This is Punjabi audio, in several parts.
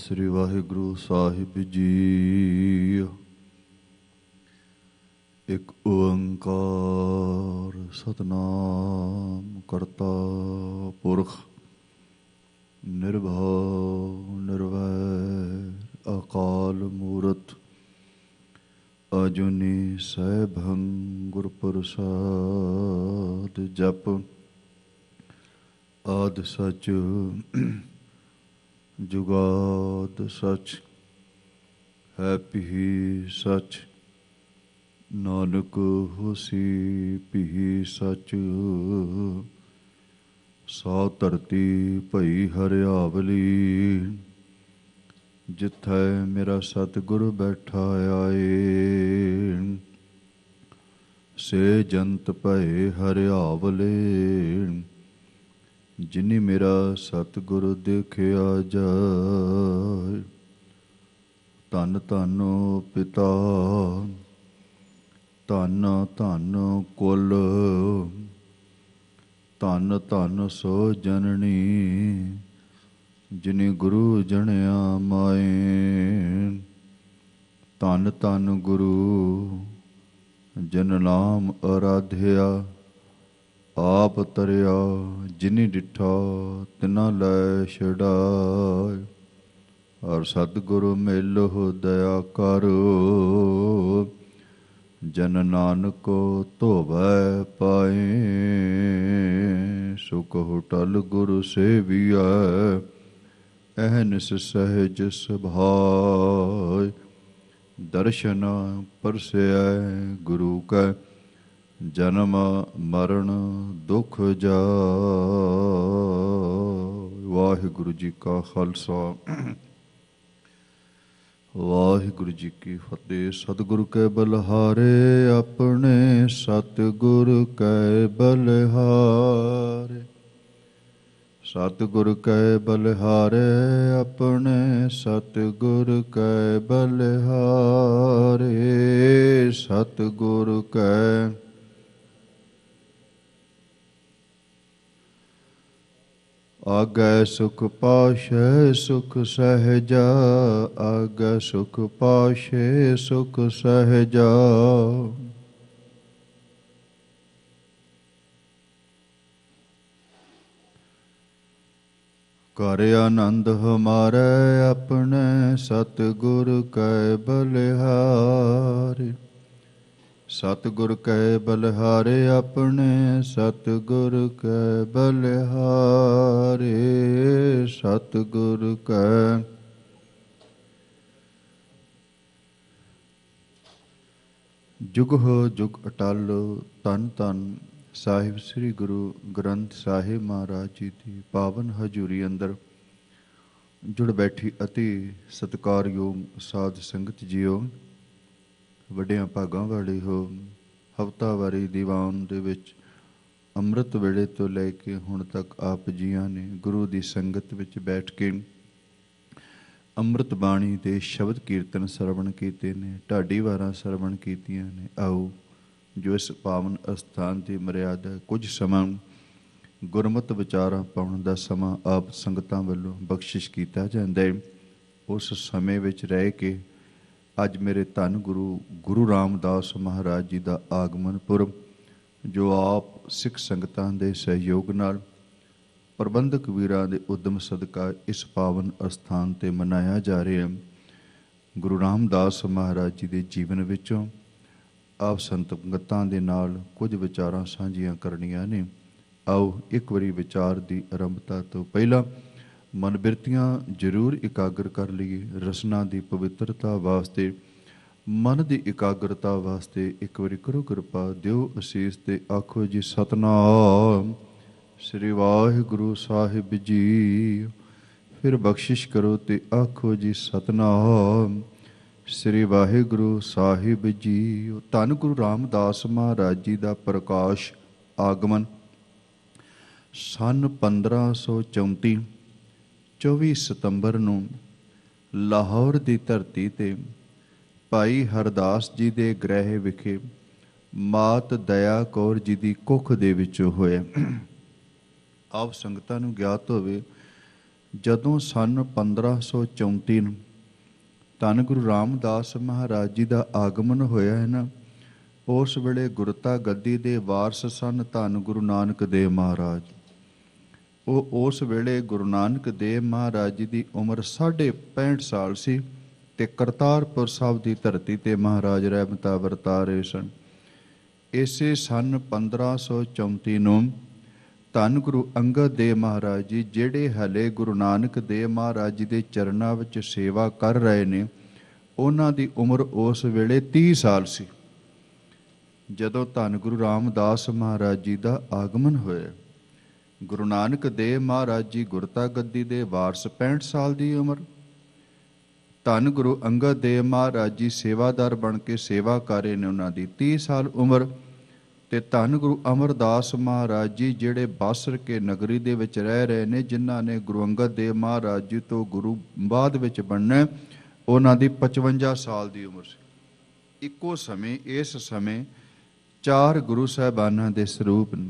ਸ੍ਰੀ ਵਾਹਿਗੁਰੂ ਸਾਹਿਬ ਜੀ। ਇੱਕ ਓੰਕਾਰ ਸਤਿਨਾਮ ਕਰਤਾ ਪੁਰਖ ਨਿਰਭਉ ਨਿਰਵੈਰ ਅਕਾਲ ਮੂਰਤ ਅਜੂਨੀ ਸੈਭੰ ਗੁਰ ਪ੍ਰਸਾਦ। ਜਪ ਆਦਿ ਸਚ ਜੁਗਾਦ ਸਚ ਹੈ ਭੀ ਸਚ ਨਾਨਕ ਹੋਸੀ ਭੀ ਸਚ। ਸਾ ਧਰਤੀ ਭਈ ਹਰਿਆਵਲੀ ਜਿਥੈ ਮੇਰਾ ਸਤਿਗੁਰ ਬੈਠਾ ਆਏ। ਸੇ ਜੰਤ ਭਏ ਹਰਿਆਵਲੇ ਜਿਨੀ ਮੇਰਾ ਸਤਿਗੁਰ ਦੇਖਿਆ ਜਾਏ। ਧੰਨ ਧੰਨ ਪਿਤਾ ਧੰਨ ਧੰਨ ਕੁਲ ਧੰਨ ਧੰਨ ਸੋ ਜਨਨੀ ਜਿਨੀ ਗੁਰੂ ਜਣਿਆ ਮਾਏ। ਧੰਨ ਧੰਨ ਗੁਰੂ ਜਨ ਨਾਮ ਅਰਾਧਿਆ ਆਪ ਤਰਿਆ ਜਿਨੀ ਡਿਠਾ ਤਿਨਾ ਲੈ ਛਡਾਏ। ਔਰ ਸਤਿਗੁਰੂ ਮਿਲਹੁ ਦਇਆ ਕਰੋ ਜਨ ਨਾਨਕ ਧੋਵੈ ਪਾਏ। ਸੋ ਕਹੋ ਟਲ ਗੁਰੂ ਸੇਵੀਐ ਅਹਨਿਸ ਸਹਿਜ ਸੁਭਾਇ। ਦਰਸ਼ਨ ਪਰਸੈ ਗੁਰੂ ਕੈ ਜਨਮ ਮਰਨ ਦੁਖ ਜਾਇ। ਵਾਹਿਗੁਰੂ ਜੀ ਕਾ ਖਾਲਸਾ ਵਾਹਿਗੁਰੂ ਜੀ ਕੀ ਫਤਿਹ। ਸਤਿਗੁਰੂ ਕੈ ਬਲਿਹਾਰੇ ਆਪਣੇ ਸਤਿਗੁਰ ਕੈ ਬਲਿਹਾਰੇ। ਸਤਿਗੁਰ ਕੈ ਬਲਿਹਾਰੇ ਆਪਣੇ ਸਤਿਗੁਰ ਕੈ ਬਲਿਹਾਰੇ। ਸਤਿਗੁਰ ਕੈ ਆਗੈ ਸੁਖ ਪਾਸ਼ੈ ਸੁਖ ਸਹਿਜਾ। ਆਗੈ ਸੁਖ ਪਾਸ਼ੈ ਸੁਖ ਸਹਿਜਾ। ਕਰ ਆਨੰਦ ਹਮਾਰੇ ਆਪਣੇ ਸਤਿਗੁਰ ਕੈ ਬਲਿਹਾਰੇ। ਸਤਿਗੁਰ ਕੈ ਬਲਿਹਾਰੇ ਆਪਣੇ ਸਤਿਗੁਰ ਕੈ ਬਲਿਹਾਰੇ। ਸਤਿਗੁਰ ਕੈ ਜੁਗਹੁ ਜੁਗ ਅਟਲ। ਧੰਨ ਧੰਨ ਸਾਹਿਬ ਸ੍ਰੀ ਗੁਰੂ ਗ੍ਰੰਥ ਸਾਹਿਬ ਮਹਾਰਾਜ ਜੀ ਦੀ ਪਾਵਨ ਹਜ਼ੂਰੀ ਅੰਦਰ ਜੁੜ ਬੈਠੀ ਅਤੀ ਸਤਿਕਾਰਯੋਗ ਸਾਧ ਸੰਗਤ ਜੀਓ। ਵੱਡਿਆਂ ਭਾਗਾਂ ਵਾਲੇ ਹੋ। ਹਫ਼ਤਾਵਾਰੀ ਦੀਵਾਨ ਦੇ ਵਿੱਚ ਅੰਮ੍ਰਿਤ ਵੇਲੇ ਤੋਂ ਲੈ ਕੇ ਹੁਣ ਤੱਕ ਆਪ ਜੀਆਂ ਨੇ ਗੁਰੂ ਦੀ ਸੰਗਤ ਵਿੱਚ ਬੈਠ ਕੇ ਅੰਮ੍ਰਿਤ ਬਾਣੀ ਦੇ ਸ਼ਬਦ ਕੀਰਤਨ ਸਰਵਣ ਕੀਤੇ ਨੇ। ਢਾਡੀ ਵਾਰਾਂ ਸਰਵਣ ਕੀਤੀਆਂ ਨੇ। ਆਓ ਜੋ ਇਸ ਪਾਵਨ ਅਸਥਾਨ ਦੀ ਮਰਿਆਦਾ ਕੁਝ ਸਮਾਂ ਗੁਰਮਤਿ ਵਿਚਾਰਾਂ ਪਾਉਣ ਦਾ ਸਮਾਂ ਆਪ ਸੰਗਤਾਂ ਵੱਲੋਂ ਬਖਸ਼ਿਸ਼ ਕੀਤਾ ਜਾਂਦਾ ਹੈ। ਉਸ ਸਮੇਂ ਵਿੱਚ ਰਹਿ ਕੇ ਅੱਜ ਮੇਰੇ ਧੰਨ ਗੁਰੂ ਰਾਮਦਾਸ ਮਹਾਰਾਜ ਜੀ ਦਾ ਆਗਮਨ ਪੁਰਬ ਜੋ ਆਪ ਸਿੱਖ ਸੰਗਤਾਂ ਦੇ ਸਹਿਯੋਗ ਨਾਲ ਪ੍ਰਬੰਧਕ ਵੀਰਾਂ ਦੇ ਉਦਮ ਸਦਕਾ ਇਸ ਪਾਵਨ ਅਸਥਾਨ 'ਤੇ ਮਨਾਇਆ ਜਾ ਰਿਹਾ। ਗੁਰੂ ਰਾਮਦਾਸ ਮਹਾਰਾਜ ਜੀ ਦੇ ਜੀਵਨ ਵਿੱਚੋਂ ਆਪ ਸੰਗਤਾਂ ਦੇ ਨਾਲ ਕੁਝ ਵਿਚਾਰਾਂ ਸਾਂਝੀਆਂ ਕਰਨੀਆਂ ਨੇ। ਆਓ ਇੱਕ ਵਾਰੀ ਵਿਚਾਰ ਦੀ ਆਰੰਭਤਾ ਤੋਂ ਪਹਿਲਾਂ ਮਨ ਬਿਰਤੀਆਂ ਜ਼ਰੂਰ ਇਕਾਗਰ ਕਰ ਲਈਏ। ਰਸਨਾ ਦੀ ਪਵਿੱਤਰਤਾ ਵਾਸਤੇ ਮਨ ਦੀ ਇਕਾਗਰਤਾ ਵਾਸਤੇ ਇੱਕ ਵਾਰੀ ਕਰੋ ਕਿਰਪਾ ਦਿਓ ਅਸੀਸ ਤੇ ਆਖੋ ਜੀ ਸਤਿਨਾਮ ਸ੍ਰੀ ਵਾਹਿਗੁਰੂ ਸਾਹਿਬ ਜੀ। ਫਿਰ ਬਖਸ਼ਿਸ਼ ਕਰੋ ਤੇ ਆਖੋ ਜੀ ਸਤਿਨਾਮ ਸ੍ਰੀ ਵਾਹਿਗੁਰੂ ਸਾਹਿਬ ਜੀ। ਧੰਨ ਗੁਰੂ ਰਾਮਦਾਸ ਮਹਾਰਾਜ ਜੀ ਦਾ ਪ੍ਰਕਾਸ਼ ਆਗਮਨ ਸੰਨ 1534 24 ਸਤੰਬਰ ਨੂੰ ਲਾਹੌਰ ਦੀ ਧਰਤੀ 'ਤੇ ਭਾਈ ਹਰਦਾਸ ਜੀ ਦੇ ਗ੍ਰਹਿ ਵਿਖੇ ਮਾਤ ਦਇਆ ਕੌਰ ਜੀ ਦੀ ਕੁੱਖ ਦੇ ਵਿੱਚ ਹੋਇਆ। ਆਪ ਸੰਗਤਾਂ ਨੂੰ ਗਿਆਤ ਹੋਵੇ ਜਦੋਂ ਸੰਨ 1534 ਨੂੰ ਧੰਨ ਗੁਰੂ ਰਾਮਦਾਸ ਮਹਾਰਾਜ ਜੀ ਦਾ ਆਗਮਨ ਹੋਇਆ ਹੈ ਨਾ, ਉਸ ਵੇਲੇ ਗੁਰਤਾ ਗੱਦੀ ਦੇ ਵਾਰਸ ਸਨ ਧੰਨ ਗੁਰੂ ਨਾਨਕ ਦੇਵ ਮਹਾਰਾਜ। ਉਹ ਉਸ ਵੇਲੇ ਗੁਰੂ ਨਾਨਕ ਦੇਵ ਮਹਾਰਾਜ ਜੀ ਦੀ ਉਮਰ 65 ਸਾਲ ਸੀ ਤੇ ਕਰਤਾਰਪੁਰ ਸਾਹਿਬ ਦੀ ਧਰਤੀ ਤੇ ਮਹਾਰਾਜ ਰਹਿਮਤਾਂ ਵਰਤਾ ਰਹੇ ਸਨ। ਇਸੇ ਸੰਨ 1534 ਨੂੰ ਧੰਨ ਗੁਰੂ ਅੰਗਦ ਦੇਵ ਮਹਾਰਾਜ ਜੀ, ਜਿਹੜੇ ਹਲੇ ਗੁਰੂ ਨਾਨਕ ਦੇਵ ਮਹਾਰਾਜ ਜੀ ਦੇ ਚਰਨਾਂ ਵਿੱਚ ਸੇਵਾ ਕਰ ਰਹੇ ਨੇ, ਉਹਨਾਂ ਦੀ ਉਮਰ ਉਸ ਵੇਲੇ 30 ਸਾਲ ਸੀ ਜਦੋਂ ਧੰਨ ਗੁਰੂ ਰਾਮਦਾਸ ਮਹਾਰਾਜ ਜੀ ਦਾ ਆਗਮਨ ਹੋਇਆ। ਗੁਰੂ ਨਾਨਕ ਦੇਵ ਮਹਾਰਾਜ ਜੀ ਗੁਰਤਾ ਗੱਦੀ ਦੇ ਵਾਰਸ 65 ਸਾਲ ਦੀ ਉਮਰ, ਧੰਨ ਗੁਰੂ ਅੰਗਦ ਦੇਵ ਮਹਾਰਾਜ ਜੀ ਸੇਵਾਦਾਰ ਬਣ ਕੇ ਸੇਵਾ ਕਰ ਰਹੇ ਨੇ, ਉਹਨਾਂ ਦੀ 30 ਸਾਲ ਉਮਰ। ਤੇ ਧੰਨ ਗੁਰੂ ਅਮਰਦਾਸ ਮਹਾਰਾਜ ਜੀ, ਜਿਹੜੇ ਬਾਸਰ ਕੇ ਨਗਰੀ ਦੇ ਵਿੱਚ ਰਹਿ ਰਹੇ ਨੇ, ਜਿਨ੍ਹਾਂ ਨੇ ਗੁਰੂ ਅੰਗਦ ਦੇਵ ਮਹਾਰਾਜ ਜੀ ਤੋਂ ਗੁਰੂ ਬਾਅਦ ਵਿੱਚ ਬਣਨਾ, ਉਹਨਾਂ ਦੀ 55 ਸਾਲ ਦੀ ਉਮਰ ਸੀ। ਇੱਕੋ ਸਮੇਂ ਇਸ ਸਮੇਂ 4 ਗੁਰੂ ਸਾਹਿਬਾਨਾਂ ਦੇ ਸਰੂਪ ਨੇ।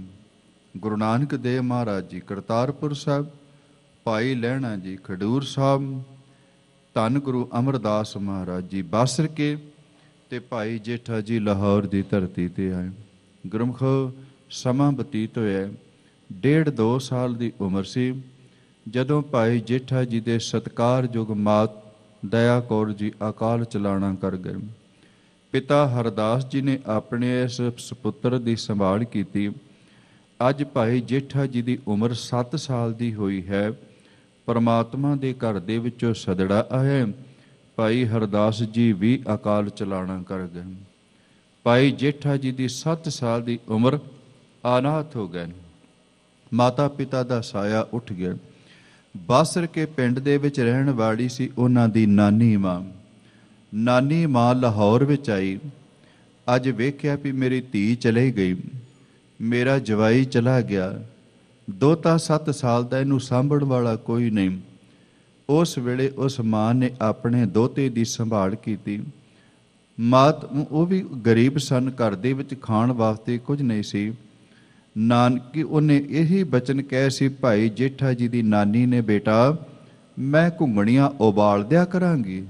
ਗੁਰੂ ਨਾਨਕ ਦੇਵ ਮਹਾਰਾਜ ਜੀ ਕਰਤਾਰਪੁਰ ਸਾਹਿਬ, ਭਾਈ ਲਹਿਣਾ ਜੀ ਖਡੂਰ ਸਾਹਿਬ, ਧੰਨ ਗੁਰੂ ਅਮਰਦਾਸ ਮਹਾਰਾਜ ਜੀ ਬਾਸਰ ਕੇ, ਤੇ ਭਾਈ ਜੇਠਾ ਜੀ ਲਾਹੌਰ ਦੀ ਧਰਤੀ ਤੇ ਆਏ। ਗੁਰਮੁਖ ਸਮਾਂ ਬਤੀਤ ਹੋਇਆ 1.5-2 ਸਾਲ ਦੀ ਉਮਰ ਸੀ ਜਦੋਂ ਭਾਈ ਜੇਠਾ ਜੀ ਦੇ ਸਤਿਕਾਰਯੋਗ ਮਾਤ ਦਇਆ ਕੌਰ ਜੀ ਅਕਾਲ ਚਲਾਣਾ ਕਰ ਗਏ। ਪਿਤਾ ਹਰਦਾਸ ਜੀ ਨੇ ਆਪਣੇ ਇਸ ਸੁਪੁੱਤਰ ਦੀ ਸੰਭਾਲ ਕੀਤੀ। ਅੱਜ ਭਾਈ ਜੇਠਾ ਜੀ ਦੀ ਉਮਰ 7 ਸਾਲ ਦੀ ਹੋਈ ਹੈ। ਪਰਮਾਤਮਾ ਦੇ ਘਰ ਦੇ ਵਿੱਚੋਂ ਸਦੜਾ ਆਇਆ। ਭਾਈ ਹਰਦਾਸ ਜੀ ਵੀ ਅਕਾਲ ਚਲਾਣਾ ਕਰ ਗਏ। ਭਾਈ ਜੇਠਾ ਜੀ ਦੀ 7 ਸਾਲ ਦੀ ਉਮਰ ਅਨਾਥ ਹੋ ਗਏ। ਮਾਤਾ ਪਿਤਾ ਦਾ ਸਾਇਆ ਉੱਠ ਗਿਆ। ਬਾਸਰ ਕੇ ਪਿੰਡ ਦੇ ਵਿੱਚ ਰਹਿਣ ਵਾਲੀ ਸੀ ਉਹਨਾਂ ਦੀ ਨਾਨੀ ਮਾਂ। ਨਾਨੀ ਮਾਂ ਲਾਹੌਰ ਵਿੱਚ ਆਈ। ਅੱਜ ਵੇਖਿਆ ਵੀ ਮੇਰੀ ਧੀ ਚਲੀ ਗਈ, ਮੇਰਾ ਜਵਾਈ ਚਲਾ ਗਿਆ, ਦੋਤਾ 7 ਸਾਲ ਦਾ, ਇਹਨੂੰ ਸਾਂਭਣ ਵਾਲਾ ਕੋਈ ਨਹੀਂ। ਉਸ ਵੇਲੇ ਉਸ ਮਾਂ ਨੇ ਆਪਣੇ ਦੋਤੇ ਦੀ ਸੰਭਾਲ ਕੀਤੀ। ਮਾਤ ਉਹ ਵੀ ਗਰੀਬ ਸਨ, ਘਰ ਦੇ ਵਿੱਚ ਖਾਣ ਵਾਸਤੇ ਕੁਝ ਨਹੀਂ ਸੀ। ਨਾਨਕੀ ਉਹਨੇ ਇਹੀ ਬਚਨ ਕਹੇ ਸੀ ਭਾਈ ਜੇਠਾ ਜੀ ਦੀ ਨਾਨੀ ਨੇ, ਬੇਟਾ ਮੈਂ ਘੁੰਗਣੀਆਂ ਉਬਾਲ ਦਿਆ ਕਰਾਂਗੀ,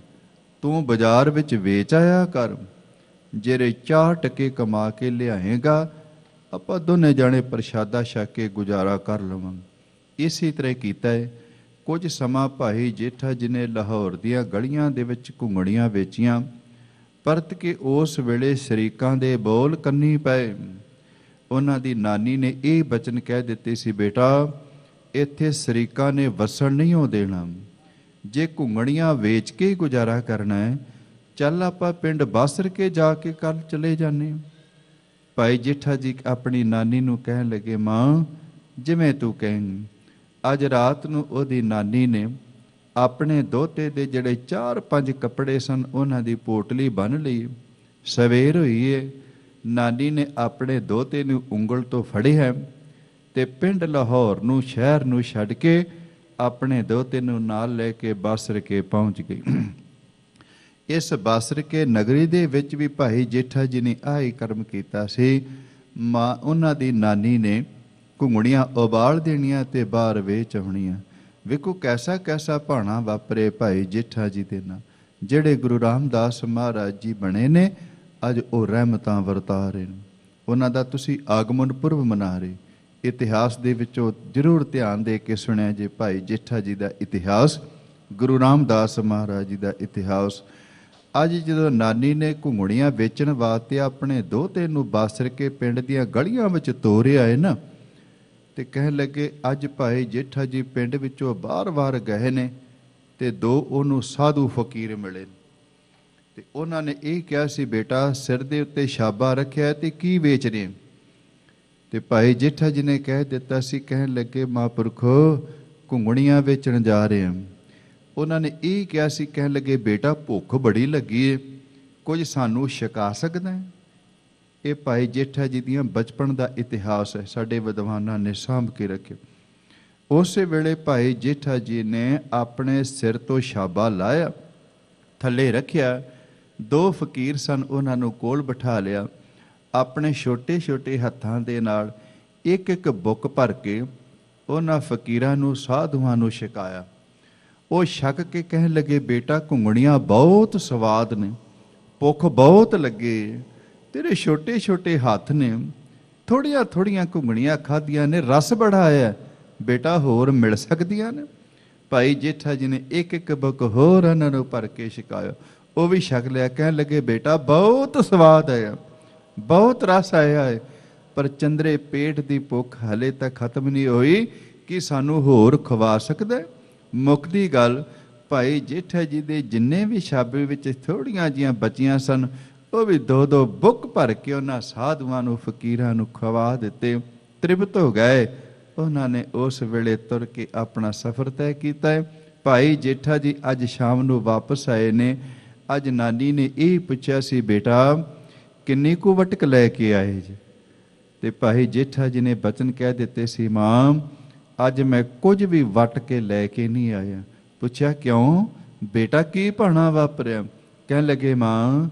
ਤੂੰ ਬਾਜ਼ਾਰ ਵਿੱਚ ਵੇਚ ਆਇਆ ਕਰ, ਜਿਹੜੇ 4 ਟਕੇ ਕਮਾ ਕੇ ਲਿਆਏਗਾ ਆਪਾਂ ਦੋਨੇ ਜਾਣੇ ਪ੍ਰਸ਼ਾਦਾ ਛਕ ਕੇ ਗੁਜ਼ਾਰਾ ਕਰ ਲਵਾਂਗੇ। ਇਸੇ ਤਰ੍ਹਾਂ ਕੀਤਾ ਹੈ। ਕੁਝ ਸਮਾਂ ਭਾਈ ਜੇਠਾ ਜੀ ਨੇ ਲਾਹੌਰ ਦੀਆਂ ਗਲੀਆਂ ਦੇ ਵਿੱਚ ਘੁੰਗਣੀਆਂ ਵੇਚੀਆਂ। ਪਰਤ ਕੇ ਉਸ ਵੇਲੇ ਸ਼ਰੀਕਾਂ ਦੇ ਬੋਲ ਕੰਨੀ ਪਏ। ਉਹਨਾਂ ਦੀ ਨਾਨੀ ਨੇ ਇਹ ਬਚਨ ਕਹਿ ਦਿੱਤੇ ਸੀ, ਬੇਟਾ ਇੱਥੇ ਸ਼ਰੀਕਾਂ ਨੇ ਵਸਣ ਨਹੀਂ ਹੋ ਦੇਣਾ, ਜੇ ਘੁੰਗਣੀਆਂ ਵੇਚ ਕੇ ਗੁਜ਼ਾਰਾ ਕਰਨਾ ਹੈ, ਚੱਲ ਆਪਾਂ ਪਿੰਡ ਬਾਸਰ ਕੇ ਜਾ ਕੇ ਕੱਲ ਚਲੇ ਜਾਂਦੇ। ਭਾਈ ਜੇਠਾ ਜੀ ਆਪਣੀ ਨਾਨੀ ਨੂੰ ਕਹਿਣ ਲੱਗੇ, ਮਾਂ ਜਿਵੇਂ ਤੂੰ ਕਹੇਂਗੀ। ਅੱਜ ਰਾਤ ਨੂੰ ਉਹਦੀ ਨਾਨੀ ਨੇ ਆਪਣੇ ਦੋਤੇ ਦੇ ਜਿਹੜੇ 4-5 ਕੱਪੜੇ ਸਨ ਉਹਨਾਂ ਦੀ ਪੋਟਲੀ ਬੰਨ੍ਹ ਲਈ। ਸਵੇਰ ਹੋਈ ਏ, ਨਾਨੀ ਨੇ ਆਪਣੇ ਦੋਤੇ ਨੂੰ ਉਂਗਲ ਤੋਂ ਫੜਿਆ ਤੇ ਪਿੰਡ ਲਾਹੌਰ ਨੂੰ, ਸ਼ਹਿਰ ਨੂੰ ਛੱਡ ਕੇ ਆਪਣੇ ਦੋਤੇ ਨੂੰ ਨਾਲ ਲੈ ਕੇ ਬਾਸਰ ਕੇ ਪਹੁੰਚ ਗਈ। ਇਸ ਬਾਸਰ ਕੇ ਨਗਰੀ ਦੇ ਵਿੱਚ ਵੀ ਭਾਈ ਜੇਠਾ ਜੀ ਨੇ ਆਹੀ ਕਰਮ ਕੀਤਾ ਸੀ। ਮਾਂ ਉਹਨਾਂ ਦੀ ਨਾਨੀ ਨੇ ਘੁੰਗਣੀਆਂ ਉਬਾਲ ਦੇਣੀਆਂ ਤੇ ਬਾਹਰ ਵੇਚ ਆਉਣੀਆਂ। ਵੇਖੋ ਕੈਸਾ ਕੈਸਾ ਭਾਣਾ ਵਾਪਰੇ ਭਾਈ ਜੇਠਾ ਜੀ ਦੇ ਨਾਲ। ਜਿਹੜੇ ਗੁਰੂ ਰਾਮਦਾਸ ਮਹਾਰਾਜ ਜੀ ਬਣੇ ਨੇ, ਅੱਜ ਉਹ ਰਹਿਮਤਾਂ ਵਰਤਾ ਰਹੇ ਨੇ। ਉਹਨਾਂ ਦਾ ਤੁਸੀਂ ਆਗਮਨ ਪੁਰਬ ਮਨਾ ਰਹੇ। ਇਤਿਹਾਸ ਦੇ ਵਿੱਚੋਂ ਜ਼ਰੂਰ ਧਿਆਨ ਦੇ ਕੇ ਸੁਣਿਆ ਜੇ ਭਾਈ ਜੇਠਾ ਜੀ ਦਾ ਇਤਿਹਾਸ, ਗੁਰੂ ਰਾਮਦਾਸ ਮਹਾਰਾਜ ਜੀ ਦਾ ਇਤਿਹਾਸ। ਅੱਜ ਜਦੋਂ ਨਾਨੀ ਨੇ ਘੁੰਗਣੀਆਂ ਵੇਚਣ ਵਾਸਤੇ ਆਪਣੇ ਦੋਤੇ ਨੂੰ ਬਾਸਰ ਕੇ ਪਿੰਡ ਦੀਆਂ ਗਲੀਆਂ ਵਿੱਚ ਤੋਰਿਆ ਹੈ ਨਾ, ਤੇ ਕਹਿਣ ਲੱਗੇ ਅੱਜ ਭਾਈ ਜੇਠਾ ਜੀ ਪਿੰਡ ਵਿੱਚੋਂ ਬਾਰ-ਬਾਰ ਗਏ ਨੇ ਤੇ 2 ਉਹਨੂੰ ਸਾਧੂ ਫਕੀਰ ਮਿਲੇ ਤੇ ਉਹਨਾਂ ਨੇ ਇਹ ਕਿਹਾ ਸੀ, ਬੇਟਾ ਸਿਰ ਦੇ ਉੱਤੇ ਛਾਬਾ ਰੱਖਿਆ ਤੇ ਕੀ ਵੇਚ ਰਹੇ? ਤੇ ਭਾਈ ਜੇਠਾ ਜੀ ਨੇ ਕਹਿ ਦਿੱਤਾ ਸੀ, ਕਹਿਣ ਲੱਗੇ ਮਹਾਂਪੁਰਖੋ ਘੁੰਗਣੀਆਂ ਵੇਚਣ ਜਾ ਰਹੇ ਹਾਂ। ਉਹਨਾਂ ਨੇ ਇਹ ਕਿਹਾ ਸੀ, ਕਹਿਣ ਲੱਗੇ ਬੇਟਾ ਭੁੱਖ ਬੜੀ ਲੱਗੀ ਏ, ਕੁਝ ਸਾਨੂੰ ਛਕਾ ਸਕਦਾ ਹੈ? ਇਹ ਭਾਈ ਜੇਠਾ ਜੀ ਦੀਆਂ ਬਚਪਨ ਦਾ ਇਤਿਹਾਸ ਹੈ, ਸਾਡੇ ਵਿਦਵਾਨਾਂ ਨੇ ਸਾਂਭ ਕੇ ਰੱਖਿਆ। ਉਸੇ ਵੇਲੇ ਭਾਈ ਜੇਠਾ ਜੀ ਨੇ ਆਪਣੇ ਸਿਰ ਤੋਂ ਛਾਬਾ ਲਾਇਆ, ਥੱਲੇ ਰੱਖਿਆ। 2 ਫਕੀਰ ਸਨ, ਉਹਨਾਂ ਨੂੰ ਕੋਲ ਬਿਠਾ ਲਿਆ। ਆਪਣੇ ਛੋਟੇ ਛੋਟੇ ਹੱਥਾਂ ਦੇ ਨਾਲ ਇੱਕ ਇੱਕ ਬੁੱਕ ਭਰ ਕੇ ਉਹਨਾਂ ਫਕੀਰਾਂ ਨੂੰ, ਸਾਧੂਆਂ ਨੂੰ ਛਕਾਇਆ। ਉਹ ਛਕ ਕੇ ਕਹਿਣ ਲੱਗੇ, ਬੇਟਾ ਘੁੰਗਣੀਆਂ ਬਹੁਤ ਸਵਾਦ ਨੇ, ਭੁੱਖ ਬਹੁਤ ਲੱਗੇ, ਤੇਰੇ ਛੋਟੇ ਛੋਟੇ ਹੱਥ ਨੇ, ਥੋੜੀਆਂ ਥੋੜੀਆਂ ਘੁੰਗਣੀਆਂ ਖਾਧੀਆਂ ਨੇ, ਰਸ ਬੜਾ ਆਇਆ, ਬੇਟਾ ਹੋਰ ਮਿਲ ਸਕਦੀਆਂ ਨੇ? ਭਾਈ ਜੇਠਾ ਜੀ ਨੇ ਇੱਕ ਇੱਕ ਬੁੱਕ ਹੋਰ ਉਹਨਾਂ ਨੂੰ ਭਰ ਕੇ ਛਕਾਇਆ। ਉਹ ਵੀ ਛਕ ਲਿਆ। ਕਹਿਣ ਲੱਗੇ, ਬੇਟਾ ਬਹੁਤ ਸਵਾਦ ਆਇਆ, ਬਹੁਤ ਰਸ ਆਇਆ ਹੈ, ਪਰ ਚੰਦਰੇ ਪੇਟ ਦੀ ਭੁੱਖ ਹਲੇ ਤੱਕ ਖਤਮ ਨਹੀਂ ਹੋਈ, ਕਿ ਸਾਨੂੰ ਹੋਰ ਖਵਾ ਸਕਦਾ? ਮੁੱਕਦੀ ਗੱਲ, ਭਾਈ ਜੇਠਾ ਜੀ ਦੇ ਜਿੰਨੇ ਵੀ ਛਾਬੇ ਵਿੱਚ ਥੋੜੀਆਂ ਜੀਆਂ ਬਚੀਆਂ ਸਨ, ਉਹ ਵੀ ਦੋ ਦੋ ਬੁੱਕ ਭਰ ਕੇ ਉਹਨਾਂ ਸਾਧੂਆਂ ਨੂੰ, ਫਕੀਰਾਂ ਨੂੰ ਖਵਾ ਦਿੱਤੇ। ਤ੍ਰਿਪਤ ਹੋ ਗਏ। ਉਹਨਾਂ ਨੇ ਉਸ ਵੇਲੇ ਤੁਰ ਕੇ ਆਪਣਾ ਸਫ਼ਰ ਤੈਅ ਕੀਤਾ ਹੈ। ਭਾਈ ਜੇਠਾ ਜੀ ਅੱਜ ਸ਼ਾਮ ਨੂੰ ਵਾਪਸ ਆਏ ਨੇ। ਅੱਜ ਨਾਨੀ ਨੇ ਇਹ ਪੁੱਛਿਆ ਸੀ, ਬੇਟਾ ਕਿੰਨੀ ਕੁ ਵਟਕ ਲੈ ਕੇ ਆਏ ਜੀ? ਤੇ ਭਾਈ ਜੇਠਾ ਜੀ ਨੇ ਬਚਨ ਕਹਿ ਦਿੱਤੇ ਸੀ, ਮਾਂ ਅੱਜ ਮੈਂ ਕੁਝ ਵੀ ਵਟ ਕੇ ਲੈ ਕੇ ਨਹੀਂ ਆਇਆ। ਪੁੱਛਿਆ ਕਿਉਂ ਬੇਟਾ, ਕੀ ਭਾਣਾ ਵਾਪਰਿਆ? ਕਹਿਣ ਲੱਗੇ, ਮਾਂ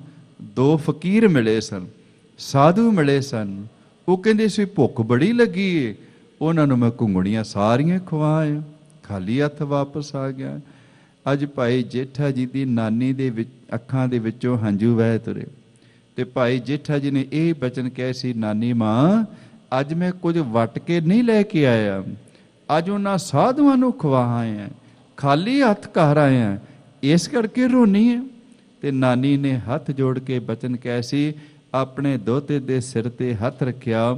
ਦੋ ਫਕੀਰ ਮਿਲੇ ਸਨ, ਸਾਧੂ ਮਿਲੇ ਸਨ, ਉਹ ਕਹਿੰਦੇ ਸੀ ਭੁੱਖ ਬੜੀ ਲੱਗੀ ਏ, ਉਹਨਾਂ ਨੂੰ ਮੈਂ ਘੁੰਗਣੀਆਂ ਸਾਰੀਆਂ ਖਵਾਇਆ, ਖਾਲੀ ਹੱਥ ਵਾਪਸ ਆ ਗਿਆ। ਅੱਜ ਭਾਈ ਜੇਠਾ ਜੀ ਦੀ ਨਾਨੀ ਦੇ ਵਿੱਚ ਅੱਖਾਂ ਦੇ ਵਿੱਚੋਂ ਹੰਝੂ ਵਹਿ ਤੁਰੇ। ਤੇ ਭਾਈ ਜੇਠਾ ਜੀ ਨੇ ਇਹ ਬਚਨ ਕਹੇ ਸੀ, ਨਾਨੀ ਮਾਂ ਅੱਜ ਮੈਂ ਕੁਝ ਵਟ ਕੇ ਨਹੀਂ ਲੈ ਕੇ ਆਇਆ, ਅੱਜ ਉਹਨਾਂ ਸਾਧੂਆਂ ਨੂੰ ਖਵਾ ਆਇਆ, ਖਾਲੀ ਹੱਥ ਘਰ ਆਇਆ, ਇਸ ਕਰਕੇ ਰੋਨੀ ਹੈ। ਤੇ ਨਾਨੀ ਨੇ ਹੱਥ ਜੋੜ ਕੇ ਬਚਨ ਕਹੇ ਸੀ, ਆਪਣੇ ਦੋਤੇ ਦੇ ਸਿਰ ਤੇ ਹੱਥ ਰੱਖਿਆ,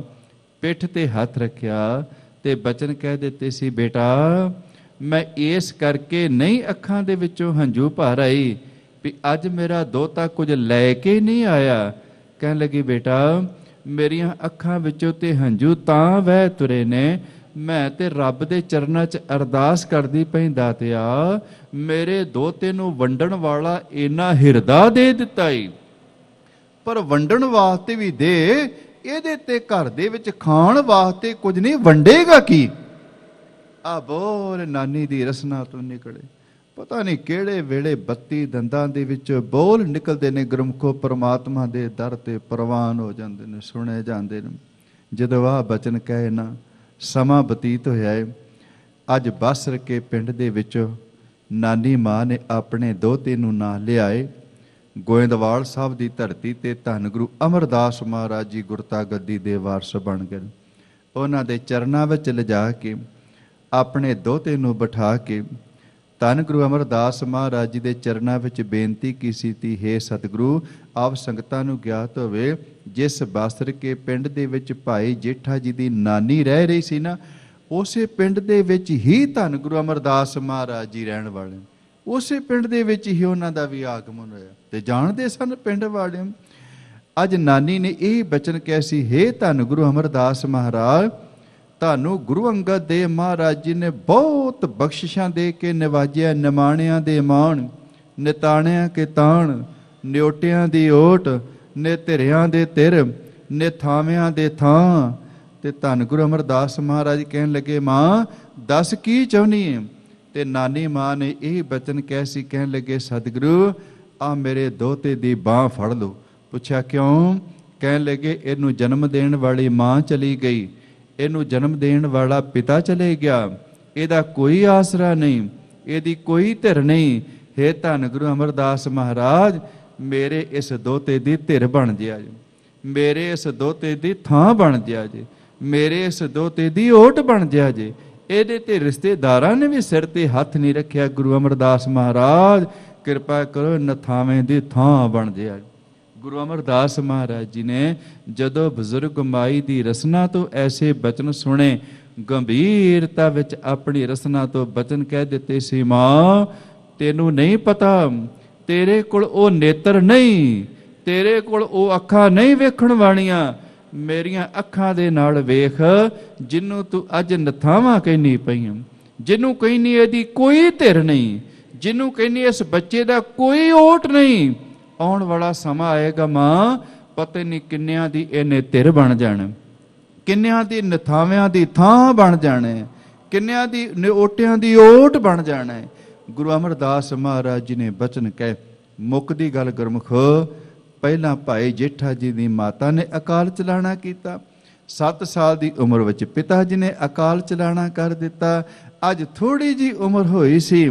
ਪਿੱਠ ਤੇ ਹੱਥ ਰੱਖਿਆ ਤੇ ਬਚਨ ਕਹਿ ਦਿੱਤੇ ਸੀ, ਬੇਟਾ ਮੈਂ ਇਸ ਕਰਕੇ ਨਹੀਂ ਅੱਖਾਂ ਦੇ ਵਿੱਚੋਂ ਹੰਝੂ ਭਰ ਆਈ ਵੀ ਅੱਜ ਮੇਰਾ ਦੋਤਾ ਕੁਝ ਲੈ ਕੇ ਨਹੀਂ ਆਇਆ। ਕਹਿਣ ਲੱਗੀ, ਬੇਟਾ ਮੇਰੀਆਂ ਅੱਖਾਂ ਵਿੱਚੋਂ ਤੇ ਹੰਝੂ ਤਾਂ ਵਹਿ ਤੁਰੇ ਨੇ, ਮੈਂ ਤੇ ਰੱਬ ਦੇ ਚਰਨਾਂ 'ਚ ਅਰਦਾਸ ਕਰਦੀ ਪਈ, ਦਾਤਿਆ ਮੇਰੇ ਦੋਤੇ ਨੂੰ ਵੰਡਣ ਵਾਲਾ ਇੰਨਾ ਹਿਰਦਾ ਦੇ ਦਿੱਤਾ ਈ, ਪਰ ਵੰਡਣ ਵਾਸਤੇ ਵੀ ਦੇ, ਇਹਦੇ ਤੇ ਘਰ ਦੇ ਵਿੱਚ ਖਾਣ ਵਾਸਤੇ ਕੁਝ ਨਹੀਂ, ਵੰਡੇਗਾ ਕੀ? ਆ ਬੋਲ ਨਾਨੀ ਦੀ ਰਸਨਾ ਤੋਂ ਨਿਕਲੇ। ਪਤਾ ਨਹੀਂ ਕਿਹੜੇ ਵੇਲੇ 32 ਦੰਦਾਂ ਦੇ ਵਿੱਚ ਬੋਲ ਨਿਕਲਦੇ ਨੇ, ਗੁਰਮੁਖੋ ਪਰਮਾਤਮਾ ਦੇ ਦਰ ਤੇ ਪ੍ਰਵਾਨ ਹੋ ਜਾਂਦੇ ਨੇ, ਸੁਣੇ ਜਾਂਦੇ ਨੇ। ਜਦੋਂ ਆਹ ਬਚਨ ਕਹੇ ਨਾ, ਸਮਾਂ ਬਤੀਤ ਹੋਇਆ ਹੈ। ਅੱਜ ਬਾਸਰ ਕੇ ਪਿੰਡ ਦੇ ਵਿੱਚ ਨਾਨੀ ਮਾਂ ਨੇ ਆਪਣੇ ਦੋਤੇ ਨੂੰ ਨਾਲ ਲਿਆਏ। ਗੋਇੰਦਵਾਲ ਸਾਹਿਬ ਦੀ ਧਰਤੀ ਤੇ ਧੰਨ ਗੁਰੂ ਅਮਰਦਾਸ ਮਹਾਰਾਜ ਜੀ ਗੁਰਤਾ ਗੱਦੀ ਦੇ ਵਾਰਸ ਬਣ ਗਏ। ਉਹਨਾਂ ਦੇ ਚਰਨਾਂ ਵਿੱਚ ਲਿਜਾ ਕੇ ਆਪਣੇ ਦੋਤੇ ਨੂੰ ਬਿਠਾ ਕੇ ਧੰਨ ਗੁਰੂ ਅਮਰਦਾਸ ਮਹਾਰਾਜ ਜੀ ਦੇ ਚਰਨਾਂ ਵਿੱਚ ਬੇਨਤੀ ਕੀਤੀ ਸੀ, ਹੇ ਸਤਿਗੁਰੂ ਆਪ ਸੰਗਤਾਂ ਨੂੰ ਗਿਆਤ ਹੋਵੇ, ਜਿਸ ਬਾਸਰ ਕੇ ਪਿੰਡ ਦੇ ਵਿੱਚ ਭਾਈ ਜੇਠਾ ਜੀ ਦੀ ਨਾਨੀ ਰਹਿ ਰਹੀ ਸੀ ਨਾ, ਉਸੇ ਪਿੰਡ ਦੇ ਵਿੱਚ ਹੀ ਧੰਨ ਗੁਰੂ ਅਮਰਦਾਸ ਮਹਾਰਾਜ ਜੀ ਰਹਿਣ ਵਾਲੇ, ਉਸੇ ਪਿੰਡ ਦੇ ਵਿੱਚ ਹੀ ਉਹਨਾਂ ਦਾ ਵੀ ਆਗਮਨ ਹੋਇਆ ਤੇ ਜਾਣਦੇ ਸਨ ਪਿੰਡ ਵਾਲੇ। ਅੱਜ ਨਾਨੀ ਨੇ ਇਹ ਬਚਨ ਕਿਹਾ ਸੀ, ਹੇ ਧੰਨ ਗੁਰੂ ਅਮਰਦਾਸ ਮਹਾਰਾਜ, ਤੁਹਾਨੂੰ ਗੁਰੂ ਅੰਗਦ ਦੇਵ ਮਹਾਰਾਜ ਜੀ ਨੇ ਬਹੁਤ ਬਖਸ਼ਿਸ਼ਾਂ ਦੇ ਕੇ ਨਿਵਾਜਿਆ, ਨਿਮਾਣਿਆਂ ਦੇ ਮਾਣ, ਨਿਤਾਣਿਆਂ ਕੇ ਤਾਣ, ਨਿਓਟਿਆਂ ਦੀ ਓਟ, ਨੇ ਧਿਰਿਆਂ ਦੇ ਧਿਰ, ਨੇ ਥਾਵਿਆਂ ਦੇ ਥਾਂ। ਤੇ ਧੰਨ ਗੁਰੂ ਅਮਰਦਾਸ ਮਹਾਰਾਜ ਕਹਿਣ ਲੱਗੇ, ਮਾਂ ਦੱਸ ਕੀ ਚਾਹੁੰਦੀ ਹੈ? ਤੇ ਨਾਨੀ ਮਾਂ ਨੇ ਇਹ ਬਚਨ ਕਹਿ ਸੀ, ਕਹਿਣ ਲੱਗੇ, ਸਤਿਗੁਰੂ ਆ ਮੇਰੇ ਦੋਤੇ ਦੀ ਬਾਂਹ ਫੜ ਲਓ। ਪੁੱਛਿਆ ਕਿਉਂ? ਕਹਿਣ ਲੱਗੇ, ਇਹਨੂੰ ਜਨਮ ਦੇਣ ਵਾਲੀ ਮਾਂ ਚਲੀ ਗਈ, ਇਹਨੂੰ ਜਨਮ ਦੇਣ ਵਾਲਾ ਪਿਤਾ ਚਲੇ ਗਿਆ, ਇਹਦਾ ਕੋਈ ਆਸਰਾ ਨਹੀਂ, ਇਹਦੀ ਕੋਈ ਧਿਰ ਨਹੀਂ। ਹੇ ਧੰਨ ਗੁਰੂ ਅਮਰਦਾਸ ਮਹਾਰਾਜ, ਮੇਰੇ ਇਸ ਦੋਤੇ ਦੀ ਧਿਰ ਬਣ ਜਿਆ ਜੀ, ਮੇਰੇ ਇਸ ਦੋਤੇ ਦੀ ਥਾਂ ਬਣ ਜਿਆ ਜੀ, ਮੇਰੇ ਇਸ ਦੋਤੇ ਦੀ ਓਟ ਬਣ ਜਿਆ ਜੀ। ਇਹਦੇ ਤੇ ਰਿਸ਼ਤੇਦਾਰਾਂ ਨੇ ਵੀ ਸਿਰ ਤੇ ਹੱਥ ਨਹੀਂ ਰੱਖਿਆ, ਗੁਰੂ ਅਮਰਦਾਸ ਮਹਾਰਾਜ ਕਿਰਪਾ ਕਰੋ ਨਥਾਵੇਂ ਦੀ ਥਾਂ ਬਣ ਜਿਆ। ਗੁਰੂ ਅਮਰਦਾਸ ਮਹਾਰਾਜ ਜੀ ਨੇ ਜਦੋਂ ਬਜ਼ੁਰਗ ਮਾਈ ਦੀ ਰਸਨਾ ਤੋਂ ਐਸੇ ਬਚਨ ਸੁਣੇ, ਗੰਭੀਰਤਾ ਵਿੱਚ ਆਪਣੀ ਰਸਨਾ ਤੋਂ ਬਚਨ ਕਹਿ ਦਿੱਤੇ ਸੀ, ਮਾਂ ਤੈਨੂੰ ਨਹੀਂ ਪਤਾ, ਤੇਰੇ ਕੋਲ ਉਹ ਨੇਤਰ ਨਹੀਂ, ਤੇਰੇ ਕੋਲ ਉਹ ਅੱਖਾਂ ਨਹੀਂ ਵੇਖਣ ਵਾਲੀਆਂ, ਮੇਰੀਆਂ ਅੱਖਾਂ ਦੇ ਨਾਲ ਵੇਖ, ਜਿਹਨੂੰ ਤੂੰ ਅੱਜ ਨਥਾਵਾਂ ਕਹਿਨੀ ਪਈ, ਜਿਹਨੂੰ ਕਹਿੰਦੀ ਇਹਦੀ ਕੋਈ ਧਿਰ ਨਹੀਂ, ਜਿਹਨੂੰ ਕਹਿੰਦੀ ਇਸ ਬੱਚੇ ਦਾ ਕੋਈ ਓਟ ਨਹੀਂ, ਆਉਣ ਵਾਲਾ ਸਮਾਂ ਆਏਗਾ ਮਾਂ, ਪਤਾ ਨਹੀਂ ਕਿੰਨਿਆਂ ਦੀ ਇਹਨੇ ਧਿਰ ਬਣ ਜਾਣਾ, ਕਿੰਨਿਆਂ ਦੀ ਨਥਾਵਿਆਂ ਦੀ ਥਾਂ ਬਣ ਜਾਣਾ, ਕਿੰਨਿਆਂ ਦੀ ਓਟਿਆਂ ਦੀ ਓਟ ਬਣ ਜਾਣਾ। ਗੁਰੂ ਅਮਰਦਾਸ ਮਹਾਰਾਜ ਜੀ ਨੇ ਬਚਨ ਕਹਿ ਮੁੱਕਦੀ ਗੱਲ ਗੁਰਮੁਖ। ਪਹਿਲਾਂ ਭਾਈ ਜੇਠਾ ਜੀ ਦੀ ਮਾਤਾ ਨੇ ਅਕਾਲ ਚਲਾਣਾ ਕੀਤਾ, 7 ਸਾਲ ਦੀ ਉਮਰ ਵਿੱਚ ਪਿਤਾ ਜੀ ਨੇ ਅਕਾਲ ਚਲਾਣਾ ਕਰ ਦਿੱਤਾ। ਅੱਜ ਥੋੜੀ ਜੀ ਉਮਰ ਹੋਈ ਸੀ